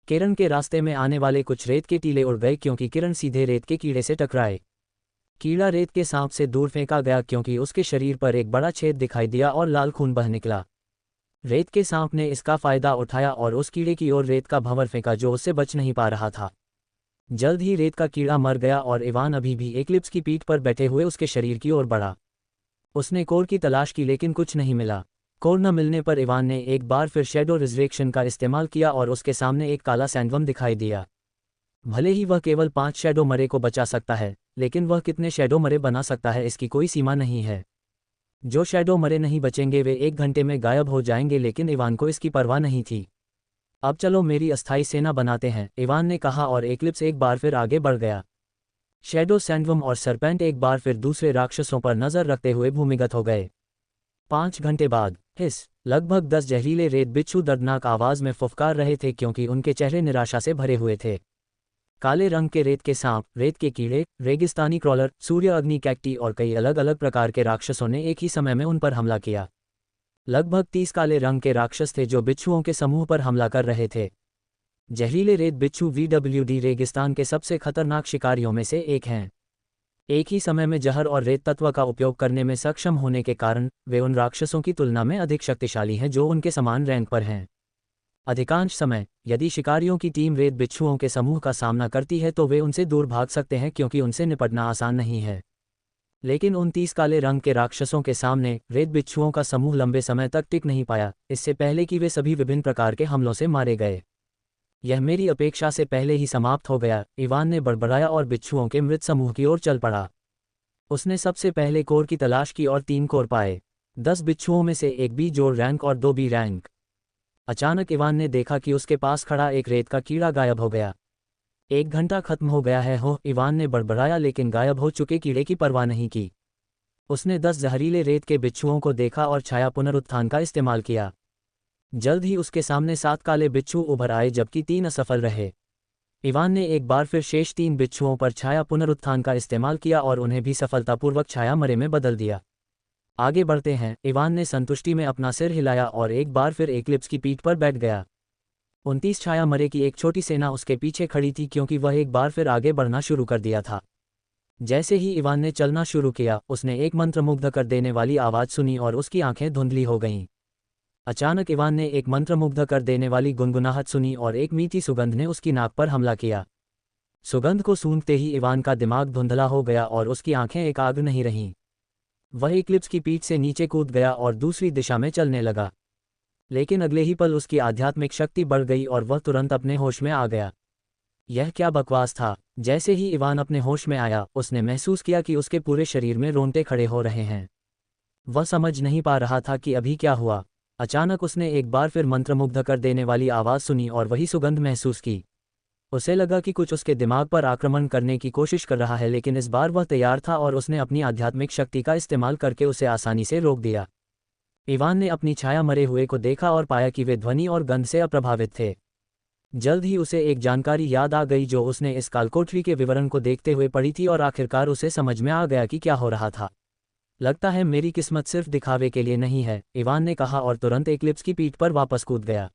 किरण के रास्ते में आने वाले कुछ रेत के टीले उड़ गए क्योंकि किरण सीधे रेत के कीड़े से टकराए। कीड़ा रेत के सांप से दूर फेंका गया क्योंकि उसके शरीर पर एक बड़ा छेद दिखाई दिया और लाल खून बह निकला। रेत के सांप ने इसका फायदा उठाया और उस कीड़े की ओर रेत का भंवर फेंका जो उससे बच नहीं पा रहा था। जल्द ही रेत का कीड़ा मर गया और इवान अभी भी एक्लिप्स की पीठ पर बैठे हुए उसके शरीर की ओर बढ़ा। उसने कोर की तलाश की लेकिन कुछ नहीं मिला। कोर न मिलने पर इवान ने एक बार फिर शैडो रिजरेक्शन का इस्तेमाल किया और उसके सामने एक काला सैंडवर्म दिखाई दिया। भले ही वह केवल 5 शैडो मरे को बचा सकता है, लेकिन वह कितने शैडो मरे बना सकता है इसकी कोई सीमा नहीं है। जो शैडो मरे नहीं बचेंगे वे 1 घंटे में गायब हो जाएंगे, लेकिन इवान को इसकी परवाह नहीं थी। अब चलो मेरी अस्थायी सेना बनाते हैं, इवान ने कहा और एक्लिप्स एक बार फिर आगे बढ़ गया। शैडो सैंडवर्म और सरपेंट एक बार फिर दूसरे राक्षसों पर नजर रखते हुए भूमिगत हो गए। 5 घंटे बाद हिस लगभग 10 जहरीले रेत बिच्छू दर्दनाक आवाज में फुफकार रहे थे क्योंकि उनके चेहरे निराशा से भरे हुए थे। काले रंग के रेत के सांप, रेत के कीड़े, रेगिस्तानी क्रॉलर, सूर्य अग्नि कैक्टी और कई अलग अलग प्रकार के राक्षसों ने एक ही समय में उन पर हमला किया। लगभग 30 काले रंग के राक्षस थे जो बिच्छुओं के समूह पर हमला कर रहे थे। जहरीले रेत बिच्छू VWD रेगिस्तान के सबसे खतरनाक शिकारियों में से एक हैं। एक ही समय में जहर और रेत तत्व का उपयोग करने में सक्षम होने के कारण वे उन राक्षसों की तुलना में अधिक शक्तिशाली हैं जो उनके समान रैंक पर हैं। अधिकांश समय यदि शिकारियों की टीम रेत बिच्छुओं के समूह का सामना करती है तो वे उनसे दूर भाग सकते हैं क्योंकि उनसे निपटना आसान नहीं है। लेकिन उन 30 काले रंग के राक्षसों के सामने रेत बिच्छुओं का समूह लंबे समय तक टिक नहीं पाया, इससे पहले कि वे सभी विभिन्न प्रकार के हमलों से मारे गए। यह मेरी अपेक्षा से पहले ही समाप्त हो गया, इवान ने बड़बड़ाया और बिच्छुओं के मृत समूह की ओर चल पड़ा। उसने सबसे पहले कोर की तलाश की और 3 कोर पाए। 10 बिच्छुओं में से एक बी जोड़ रैंक और 2 बी रैंक। अचानक इवान ने देखा कि उसके पास खड़ा एक रेत का कीड़ा गायब हो गया। 1 घंटा खत्म हो गया है हो, इवान ने बड़बड़ाया, लेकिन गायब हो चुके कीड़े की परवाह नहीं की। उसने 10 जहरीले रेत के बिच्छुओं को देखा और छाया पुनरुत्थान का इस्तेमाल किया। जल्द ही उसके सामने 7 काले बिच्छू उभर आए, जबकि 3 असफल रहे। इवान ने एक बार फिर शेष 3 बिच्छुओं पर छाया पुनरुत्थान का इस्तेमाल किया और उन्हें भी सफलतापूर्वक छाया मरे में बदल दिया। आगे बढ़ते हैं। इवान ने संतुष्टि में अपना सिर हिलाया और एक बार फिर एक्लिप्स की पीठ पर बैठ गया। 29 छाया मरे की एक छोटी सेना उसके पीछे खड़ी थी, क्योंकि वह एक बार फिर आगे बढ़ना शुरू कर दिया था। जैसे ही इवान ने चलना शुरू किया, उसने एक मंत्रमुग्ध कर देने वाली आवाज़ सुनी और उसकी आंखें धुंधली हो गईं। अचानक इवान ने एक मंत्रमुग्ध कर देने वाली गुनगुनाहट सुनी और एक मीठी सुगंध ने उसकी नाक पर हमला किया। सुगंध को सूंघते ही इवान का दिमाग धुंधला हो गया और उसकी आंखें एकाग्र नहीं रहीं। वह एक्लिप्स की पीठ से नीचे कूद गया और दूसरी दिशा में चलने लगा। लेकिन अगले ही पल उसकी आध्यात्मिक शक्ति बढ़ गई और वह तुरंत अपने होश में आ गया। यह क्या बकवास था। जैसे ही इवान अपने होश में आया, उसने महसूस किया कि उसके पूरे शरीर में रोंगटे खड़े हो रहे हैं। वह समझ नहीं पा रहा था कि अभी क्या हुआ। अचानक उसने एक बार फिर मंत्रमुग्ध कर देने वाली आवाज़ सुनी और वही सुगंध महसूस की। उसे लगा कि कुछ उसके दिमाग पर आक्रमण करने की कोशिश कर रहा है, लेकिन इस बार वह तैयार था और उसने अपनी आध्यात्मिक शक्ति का इस्तेमाल करके उसे आसानी से रोक दिया। इवान ने अपनी छाया मरे हुए को देखा और पाया कि वे ध्वनि और गंध से अप्रभावित थे। जल्द ही उसे एक जानकारी याद आ गई जो उसने इस कालकोठरी के विवरण को देखते हुए पढ़ी थी, और आखिरकार उसे समझ में आ गया कि क्या हो रहा था। लगता है मेरी किस्मत सिर्फ दिखावे के लिए नहीं है, इवान ने कहा और तुरंत एक्लिप्स की पीठ पर वापस कूद गया।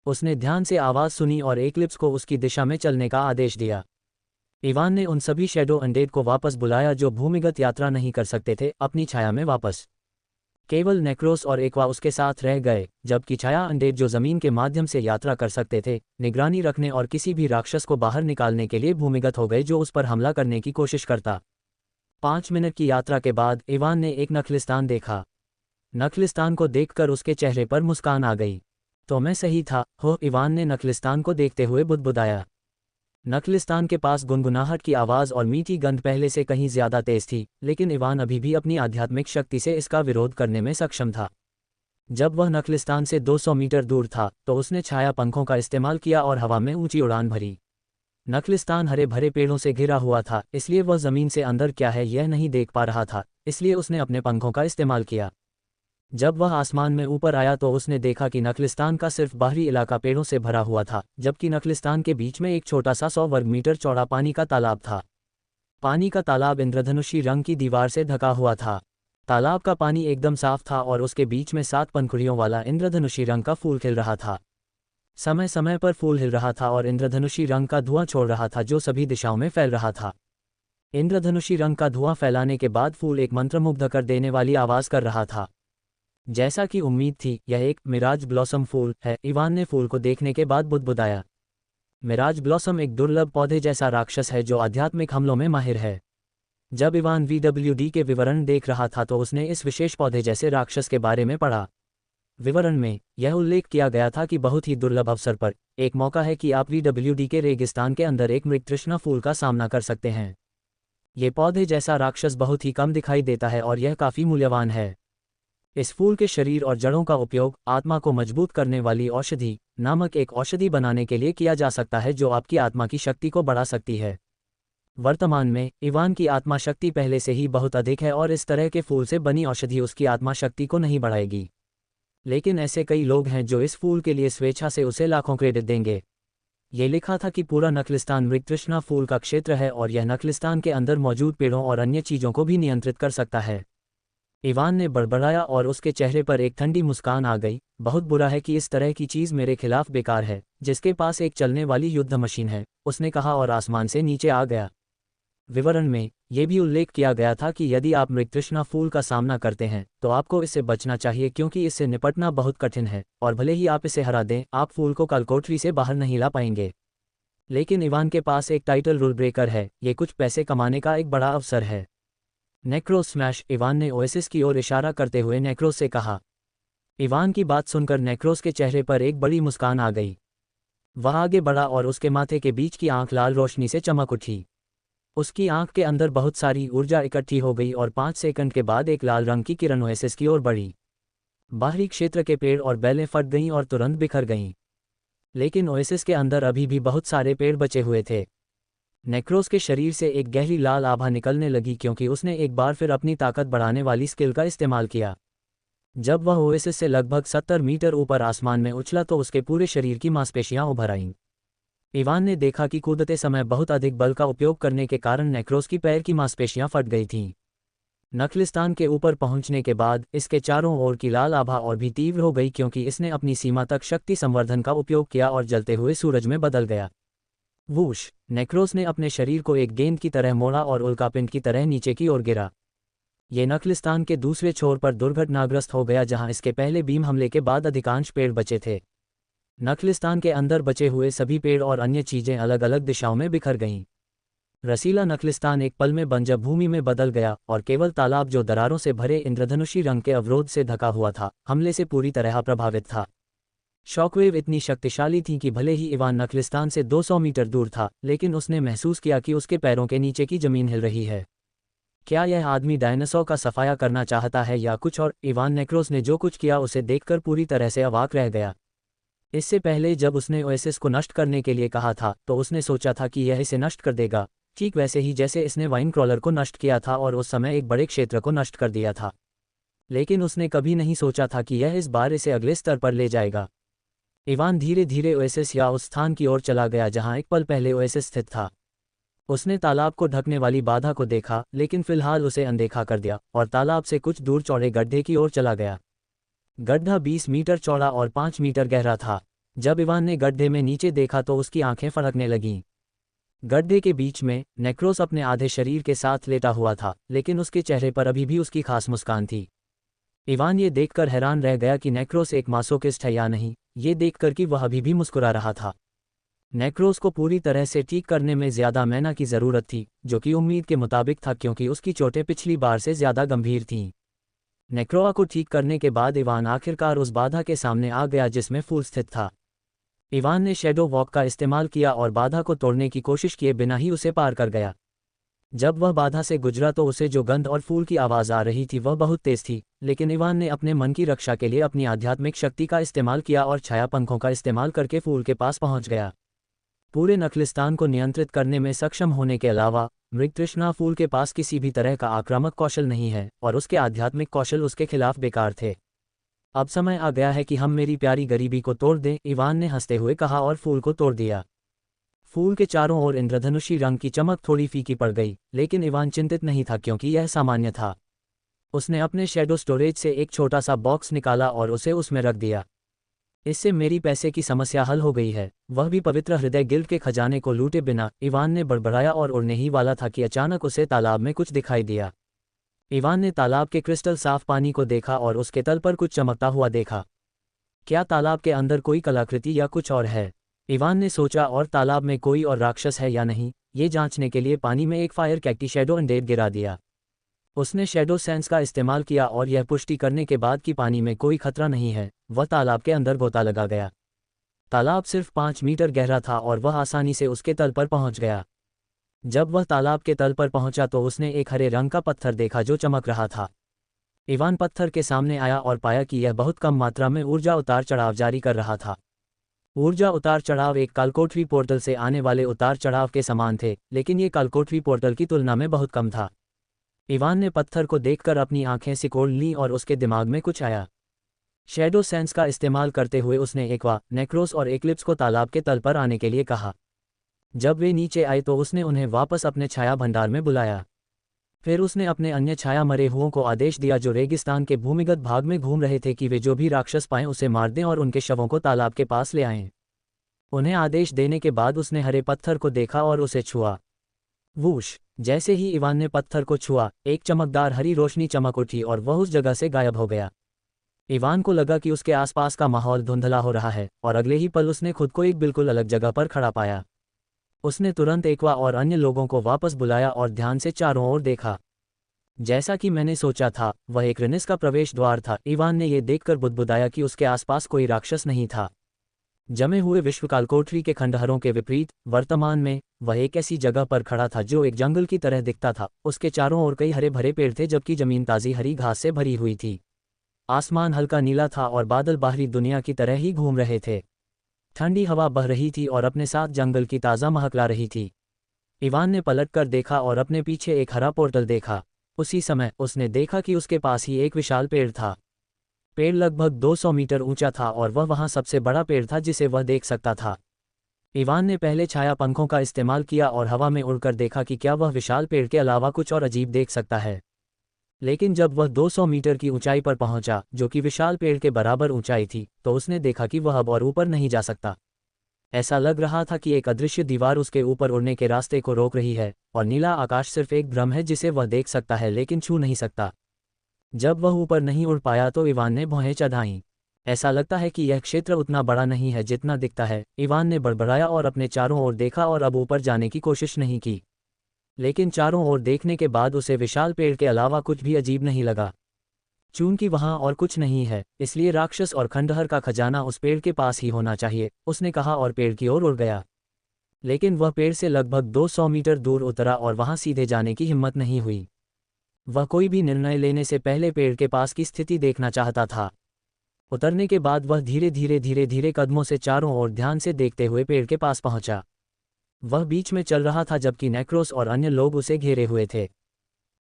उसने ध्यान से आवाज़ सुनी और एक्लिप्स को उसकी दिशा में चलने का आदेश दिया। इवान ने उन सभी शैडो अनडेड को वापस बुलाया जो भूमिगत यात्रा नहीं कर सकते थे, अपनी छाया में वापस। केवल नेक्रोस और एक्वा उसके साथ रह गए, जबकि छाया अनडेड जो ज़मीन के माध्यम से यात्रा कर सकते थे, निगरानी रखने और किसी भी राक्षस को बाहर निकालने के लिए भूमिगत हो गए जो उस पर हमला करने की कोशिश करता। 5 मिनट की यात्रा के बाद इवान ने एक नखलिस्तान देखा। नखलिस्तान को देखकर उसके चेहरे पर मुस्कान आ गई। तो मैं सही था हो, इवान ने नखलिस्तान को देखते हुए बुदबुदाया। नखलिस्तान के पास गुनगुनाहट की आवाज़ और मीठी गंध पहले से कहीं ज्यादा तेज थी, लेकिन इवान अभी भी अपनी आध्यात्मिक शक्ति से इसका विरोध करने में सक्षम था। जब वह नखलिस्तान से 200 मीटर दूर था तो उसने छाया पंखों का इस्तेमाल किया और हवा में ऊंची उड़ान भरी। नखलिस्तान हरे भरे पेड़ों से घिरा हुआ था, इसलिए वह ज़मीन से अंदर क्या है यह नहीं देख पा रहा था, इसलिए उसने अपने पंखों का इस्तेमाल किया। जब वह आसमान में ऊपर आया तो उसने देखा कि नखलिस्तान का सिर्फ बाहरी इलाका पेड़ों से भरा हुआ था, जबकि नखलिस्तान के बीच में एक छोटा सा 100 वर्ग मीटर चौड़ा पानी का तालाब था। पानी का तालाब इंद्रधनुषी रंग की दीवार से ढका हुआ था। तालाब का पानी एकदम साफ था और उसके बीच में 7 पंखुड़ियों वाला इंद्रधनुषी रंग का फूल खिल रहा था। समय समय पर फूल हिल रहा था और इंद्रधनुषी रंग का धुआं छोड़ रहा था जो सभी दिशाओं में फैल रहा था। इंद्रधनुषी रंग का धुआं फैलाने के बाद फूल एक मंत्रमुग्ध कर देने वाली आवाज़ कर रहा था। जैसा कि उम्मीद थी, यह एक मिराज ब्लॉसम फूल है, इवान ने फूल को देखने के बाद बुदबुदाया। मिराज ब्लॉसम एक दुर्लभ पौधे जैसा राक्षस है जो आध्यात्मिक हमलों में माहिर है। जब इवान VWD के विवरण देख रहा था तो उसने इस विशेष पौधे जैसे राक्षस के बारे में पढ़ा। विवरण में यह उल्लेख किया गया था कि बहुत ही दुर्लभ अवसर पर एक मौका है कि आप VWD के रेगिस्तान के अंदर एक मृगतृष्णा फूल का सामना कर सकते हैं। ये पौधे जैसा राक्षस बहुत ही कम दिखाई देता है और यह काफ़ी मूल्यवान है। इस फूल के शरीर और जड़ों का उपयोग आत्मा को मजबूत करने वाली औषधि नामक एक औषधि बनाने के लिए किया जा सकता है जो आपकी आत्मा की शक्ति को बढ़ा सकती है। वर्तमान में इवान की आत्मा शक्ति पहले से ही बहुत अधिक है और इस तरह के फूल से बनी औषधि उसकी आत्मा शक्ति को नहीं बढ़ाएगी। लेकिन ऐसे कई लोग हैं जो इस फूल के लिए स्वेच्छा से उसे लाखों क्रेडिट देंगे। ये लिखा था कि पूरा नखलिस्तान मृगतृष्णा फूल का क्षेत्र है और यह नखलिस्तान के अंदर मौजूद पेड़ों और अन्य चीज़ों को भी नियंत्रित कर सकता है। इवान ने बड़बड़ाया और उसके चेहरे पर एक ठंडी मुस्कान आ गई। बहुत बुरा है कि इस तरह की चीज़ मेरे खिलाफ बेकार है, जिसके पास एक चलने वाली युद्ध मशीन है, उसने कहा और आसमान से नीचे आ गया। विवरण में यह भी उल्लेख किया गया था कि यदि आप मृगतृष्णा फूल का सामना करते हैं तो आपको इससे बचना चाहिए क्योंकि इससे निपटना बहुत कठिन है और भले ही आप इसे हरा दें, आप फूल को कालकोठरी से बाहर नहीं ला पाएंगे। लेकिन इवान के पास एक टाइटल रूल ब्रेकर है, ये कुछ पैसे कमाने का एक बड़ा अवसर है। नेक्रोस स्मैश, इवान ने ओएसिस की ओर इशारा करते हुए नेक्रोस से कहा। इवान की बात सुनकर नेक्रोस के चेहरे पर एक बड़ी मुस्कान आ गई। वह आगे बढ़ा और उसके माथे के बीच की आंख लाल रोशनी से चमक उठी। उसकी आंख के अंदर बहुत सारी ऊर्जा इकट्ठी हो गई और 5 सेकंड के बाद एक लाल रंग की किरण ओएसिस की ओर बढ़ी। बाहरी क्षेत्र के पेड़ और बेलें फट गईं और तुरंत बिखर गईं। लेकिन ओएसिस के अंदर अभी भी बहुत सारे पेड़ बचे हुए थे। नेक्रोस के शरीर से एक गहरी लाल आभा निकलने लगी क्योंकि उसने एक बार फिर अपनी ताकत बढ़ाने वाली स्किल का इस्तेमाल किया। जब वह ओएसिस से लगभग 70 मीटर ऊपर आसमान में उछला तो उसके पूरे शरीर की मांसपेशियां उभर आईं। इवान ने देखा कि कूदते समय बहुत अधिक बल का उपयोग करने के कारण नेक्रोस की पैर की मांसपेशियां फट गई थीं। नखलिस्तान के ऊपर पहुंचने के बाद इसके चारों ओर की लाल आभा और भी तीव्र हो गई क्योंकि इसने अपनी सीमा तक शक्ति संवर्धन का उपयोग किया और जलते हुए सूरज में बदल गया। वूश! नेक्रोस ने अपने शरीर को एक गेंद की तरह मोड़ा और उल्कापिंड की तरह नीचे की ओर गिरा। ये नखलिस्तान के दूसरे छोर पर दुर्घटनाग्रस्त हो गया जहां इसके पहले बीम हमले के बाद अधिकांश पेड़ बचे थे। नखलिस्तान के अंदर बचे हुए सभी पेड़ और अन्य चीजें अलग अलग दिशाओं में बिखर गईं। रसीला नखलिस्तान एक पल में बंजर भूमि में बदल गया और केवल तालाब जो दरारों से भरे इंद्रधनुषी रंग के अवरोध से ढका हुआ था, हमले से पूरी तरह प्रभावित था। शॉकवेव इतनी शक्तिशाली थी कि भले ही इवान नखलिस्तान से 200 मीटर दूर था, लेकिन उसने महसूस किया कि उसके पैरों के नीचे की जमीन हिल रही है। क्या यह आदमी डायनासोर का सफाया करना चाहता है या कुछ और? इवान नेक्रोस ने जो कुछ किया उसे देखकर पूरी तरह से अवाक रह गया। इससे पहले जब उसने ओएसिस को नष्ट करने के लिए कहा था तो उसने सोचा था कि यह इसे नष्ट कर देगा, ठीक वैसे ही जैसे इसने वाइन क्रॉलर को नष्ट किया था और उस समय एक बड़े क्षेत्र को नष्ट कर दिया था। लेकिन उसने कभी नहीं सोचा था कि यह इस बार इसे अगले स्तर पर ले जाएगा। इवान धीरे धीरे ओएसिस या उस स्थान की ओर चला गया जहां एक पल पहले ओएसिस स्थित था। उसने तालाब को ढकने वाली बाधा को देखा, लेकिन फिलहाल उसे अनदेखा कर दिया और तालाब से कुछ दूर चौड़े गड्ढे की ओर चला गया। गड्ढा 20 मीटर चौड़ा और 5 मीटर गहरा था। जब इवान ने गड्ढे में नीचे देखा तो उसकी आंखें फड़कने लगीं। गड्ढे के बीच में नेक्रोस अपने आधे शरीर के साथ लेटा हुआ था, लेकिन उसके चेहरे पर अभी भी उसकी खास मुस्कान थी। इवान ये देखकर हैरान रह गया कि नेक्रोस एक मासोकिस्ट है या नहीं, ये देखकर कि वह अभी भी मुस्कुरा रहा था। नेक्रोस को पूरी तरह से ठीक करने में ज्यादा मैना की जरूरत थी, जो कि उम्मीद के मुताबिक था क्योंकि उसकी चोटें पिछली बार से ज्यादा गंभीर थीं। नेक्रोआ को ठीक करने के बाद इवान आखिरकार उस बाधा के सामने आ गया जिसमें फूल स्थित था। इवान ने शैडो वॉक का इस्तेमाल किया और बाधा को तोड़ने की कोशिश किए बिना ही उसे पार कर गया। जब वह बाधा से गुजरा तो उसे जो गंध और फूल की आवाज़ आ रही थी वह बहुत तेज थी, लेकिन इवान ने अपने मन की रक्षा के लिए अपनी आध्यात्मिक शक्ति का इस्तेमाल किया और छाया पंखों का इस्तेमाल करके फूल के पास पहुंच गया। पूरे नखलिस्तान को नियंत्रित करने में सक्षम होने के अलावा मृगतृष्णा फूल के पास किसी भी तरह का आक्रामक कौशल नहीं है और उसके आध्यात्मिक कौशल उसके खिलाफ बेकार थे। अब समय आ गया है कि हम मेरी प्यारी गरीबी को तोड़ दें, इवान ने हंसते हुए कहा और फूल को तोड़ दिया। फूल के चारों ओर इंद्रधनुषी रंग की चमक थोड़ी फीकी पड़ गई, लेकिन इवान चिंतित नहीं था क्योंकि यह सामान्य था। उसने अपने शैडो स्टोरेज से एक छोटा सा बॉक्स निकाला और उसे उसमें रख दिया। इससे मेरी पैसे की समस्या हल हो गई है, वह भी पवित्र हृदय गिल्ड के खजाने को लूटे बिना, इवान ने बड़बड़ाया और उड़ने ही वाला था कि अचानक उसे तालाब में कुछ दिखाई दिया। इवान ने तालाब के क्रिस्टल साफ पानी को देखा और उसके तल पर कुछ चमकता हुआ देखा। क्या तालाब के अंदर कोई कलाकृति या कुछ और है? इवान ने सोचा, और तालाब में कोई और राक्षस है या नहीं, ये जांचने के लिए पानी में एक फायर कैक्टी शैडो अंडेड गिरा दिया। उसने शैडो सेंस का इस्तेमाल किया और यह पुष्टि करने के बाद कि पानी में कोई खतरा नहीं है, वह तालाब के अंदर गोता लगा गया। तालाब सिर्फ 5 मीटर गहरा था और वह आसानी से उसके तल पर पहुंच गया। जब वह तालाब के तल पर पहुंचा तो उसने एक हरे रंग का पत्थर देखा जो चमक रहा था। इवान पत्थर के सामने आया और पाया कि यह बहुत कम मात्रा में ऊर्जा उतार चढ़ाव जारी कर रहा था। ऊर्जा उतार चढ़ाव एक कालकोठवी पोर्टल से आने वाले उतार चढ़ाव के समान थे, लेकिन ये कालकोठवी पोर्टल की तुलना में बहुत कम था। इवान ने पत्थर को देखकर अपनी आंखें सिकोड़ लीं और उसके दिमाग में कुछ आया। शैडो सेंस का इस्तेमाल करते हुए उसने एक्वा, नेक्रोस और एक्लिप्स को तालाब के तल पर आने के लिए कहा। जब वे नीचे आए तो उसने उन्हें वापस अपने छाया भंडार में बुलाया। फिर उसने अपने अन्य छाया मरे हुओं को आदेश दिया जो रेगिस्तान के भूमिगत भाग में घूम रहे थे कि वे जो भी राक्षस पाएं उसे मार दें और उनके शवों को तालाब के पास ले आएं। उन्हें आदेश देने के बाद उसने हरे पत्थर को देखा और उसे छुआ। वूश! जैसे ही इवान ने पत्थर को छुआ, एक चमकदार हरी रोशनी चमक उठी और वह उस जगह से गायब हो गया। इवान को लगा कि उसके आसपास का माहौल धुंधला हो रहा है और अगले ही पल उसने खुद को एक बिल्कुल अलग जगह पर खड़ा पाया। उसने तुरंत एक्वा और अन्य लोगों को वापस बुलाया और ध्यान से चारों ओर देखा। जैसा कि मैंने सोचा था, वह एक रिनिस का प्रवेश द्वार था। इवान ने यह देखकर बुदबुदाया कि उसके आसपास कोई राक्षस नहीं था। जमे हुए विश्वकाल कोठरी के खंडहरों के विपरीत वर्तमान में वह एक ऐसी जगह पर खड़ा था जो एक जंगल की तरह दिखता था। उसके चारों ओर कई हरे भरे पेड़ थे जबकि जमीन ताज़ी हरी घास से भरी हुई थी। आसमान हल्का नीला था और बादल बाहरी दुनिया की तरह ही घूम रहे थे। ठंडी हवा बह रही थी और अपने साथ जंगल की ताज़ा महक ला रही थी। इवान ने पलट कर देखा और अपने पीछे एक हरा पोर्टल देखा। उसी समय उसने देखा कि उसके पास ही एक विशाल पेड़ था। पेड़ लगभग 200 मीटर ऊंचा था और वह वहां सबसे बड़ा पेड़ था जिसे वह देख सकता था। इवान ने पहले छाया पंखों का इस्तेमाल किया और हवा में उड़कर देखा कि क्या वह विशाल पेड़ के अलावा कुछ और अजीब देख सकता है। लेकिन जब वह 200 मीटर की ऊंचाई पर पहुंचा, जो कि विशाल पेड़ के बराबर ऊंचाई थी, तो उसने देखा कि वह अब और ऊपर नहीं जा सकता। ऐसा लग रहा था कि एक अदृश्य दीवार उसके ऊपर उड़ने के रास्ते को रोक रही है और नीला आकाश सिर्फ एक भ्रम है जिसे वह देख सकता है लेकिन छू नहीं सकता। जब वह ऊपर नहीं उड़ पाया तो इवान ने भौहें चढ़ाईं। ऐसा लगता है कि यह क्षेत्र उतना बड़ा नहीं है जितना दिखता है, इवान ने बड़बड़ाया और अपने चारों ओर देखा और अब ऊपर जाने की कोशिश नहीं की। लेकिन चारों ओर देखने के बाद उसे विशाल पेड़ के अलावा कुछ भी अजीब नहीं लगा। चूंकि वहां और कुछ नहीं है, इसलिए राक्षस और खंडहर का खजाना उस पेड़ के पास ही होना चाहिए, उसने कहा और पेड़ की ओर उड़ गया। लेकिन वह पेड़ से लगभग 200 मीटर दूर उतरा और वहां सीधे जाने की हिम्मत नहीं हुई। वह कोई भी निर्णय लेने से पहले पेड़ के पास की स्थिति देखना चाहता था। उतरने के बाद वह धीरे धीरे कदमों से चारों ओर ध्यान से देखते हुए पेड़ के पास पहुंचा। वह बीच में चल रहा था जबकि नेक्रोस और अन्य लोग उसे घेरे हुए थे।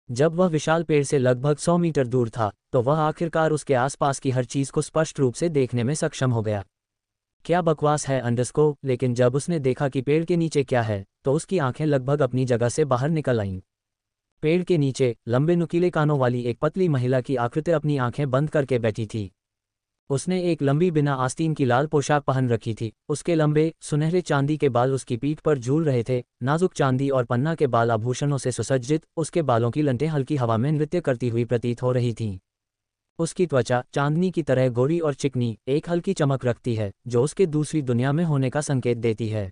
जब वह विशाल पेड़ से लगभग 100 मीटर दूर था तो वह आखिरकार उसके आसपास की हर चीज को स्पष्ट रूप से देखने में सक्षम हो गया। क्या बकवास है अंडरस्को, लेकिन जब उसने देखा कि पेड़ के नीचे क्या है तो उसकी आंखें लगभग अपनी जगह से बाहर निकल आईं। पेड़ के नीचे लंबे नुकीले कानों वाली एक पतली महिला की आकृति अपनी आंखें बंद करके बैठी थी। उसने एक लंबी बिना आस्तीन की लाल पोशाक पहन रखी थी। उसके लंबे सुनहरे चांदी के बाल उसकी पीठ पर झूल रहे थे। नाजुक चांदी और पन्ना के बाल आभूषणों से सुसज्जित उसके बालों की लंटें हल्की हवा में नृत्य करती हुई प्रतीत हो रही थीं। उसकी त्वचा चांदनी की तरह गोरी और चिकनी एक हल्की चमक रखती है जो उसके दूसरी दुनिया में होने का संकेत देती है।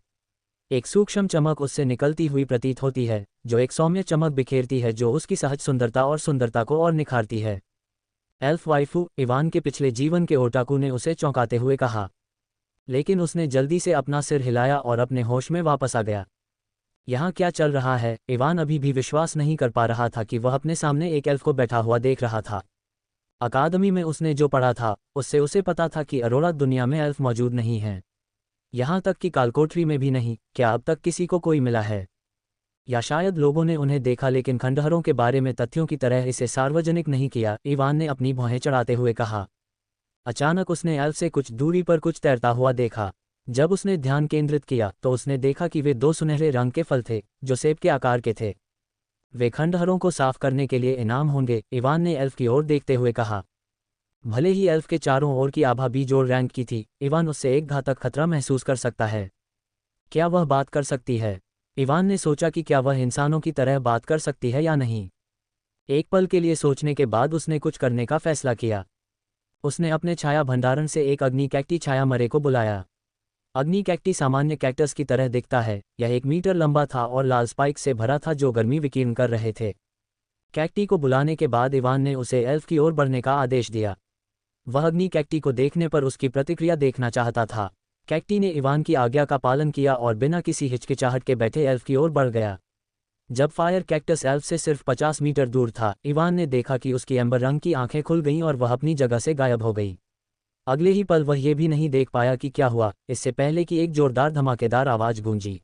एक सूक्ष्म चमक उससे निकलती हुई प्रतीत होती है जो एक सौम्य चमक बिखेरती है जो उसकी सहज सुंदरता और सुंदरता को और निखारती है। एल्फ वाइफू, इवान के पिछले जीवन के ओटाकू ने उसे चौंकाते हुए कहा। लेकिन उसने जल्दी से अपना सिर हिलाया और अपने होश में वापस आ गया। यहाँ क्या चल रहा है? इवान अभी भी विश्वास नहीं कर पा रहा था कि वह अपने सामने एक एल्फ को बैठा हुआ देख रहा था। अकादमी में उसने जो पढ़ा था उससे उसे पता था कि अरोरा दुनिया में एल्फ मौजूद नहीं हैं। यहाँ तक कि कालकोठरी में भी नहीं। क्या अब तक किसी को कोई मिला है? या शायद लोगों ने उन्हें देखा लेकिन खंडहरों के बारे में तथ्यों की तरह इसे सार्वजनिक नहीं किया, इवान ने अपनी भौहें चढ़ाते हुए कहा। अचानक उसने एल्फ से कुछ दूरी पर कुछ तैरता हुआ देखा। जब उसने ध्यान केंद्रित किया तो उसने देखा कि वे 2 सुनहरे रंग के फल थे जो सेब के आकार के थे। वे खंडहरों को साफ करने के लिए इनाम होंगे, इवान ने एल्फ की ओर देखते हुए कहा। भले ही एल्फ के चारों ओर की आभा भी जोर रैंक की थी, इवान उससे एक घातक खतरा महसूस कर सकता है। क्या वह बात कर सकती है? इवान ने सोचा कि क्या वह इंसानों की तरह बात कर सकती है या नहीं। एक पल के लिए सोचने के बाद उसने कुछ करने का फैसला किया। उसने अपने छाया भंडारण से एक अग्नि कैक्टी छाया मरे को बुलाया। अग्नि कैक्टी सामान्य कैक्टस की तरह दिखता है। यह 1 मीटर लंबा था और लाल स्पाइक से भरा था जो गर्मी विकीर्ण कर रहे थे। कैक्टी को बुलाने के बाद इवान ने उसे एल्फ की ओर बढ़ने का आदेश दिया। वह अग्नि कैक्टी को देखने पर उसकी प्रतिक्रिया देखना चाहता था। कैक्टी ने इवान की आज्ञा का पालन किया और बिना किसी हिचकिचाहट के बैठे एल्फ की ओर बढ़ गया। जब फायर कैक्टस एल्फ से सिर्फ 50 मीटर दूर था, इवान ने देखा कि उसकी एम्बर रंग की आंखें खुल गईं और वह अपनी जगह से गायब हो गई। अगले ही पल वह ये भी नहीं देख पाया कि क्या हुआ, इससे पहले कि एक जोरदार धमाकेदार आवाज गूंजी।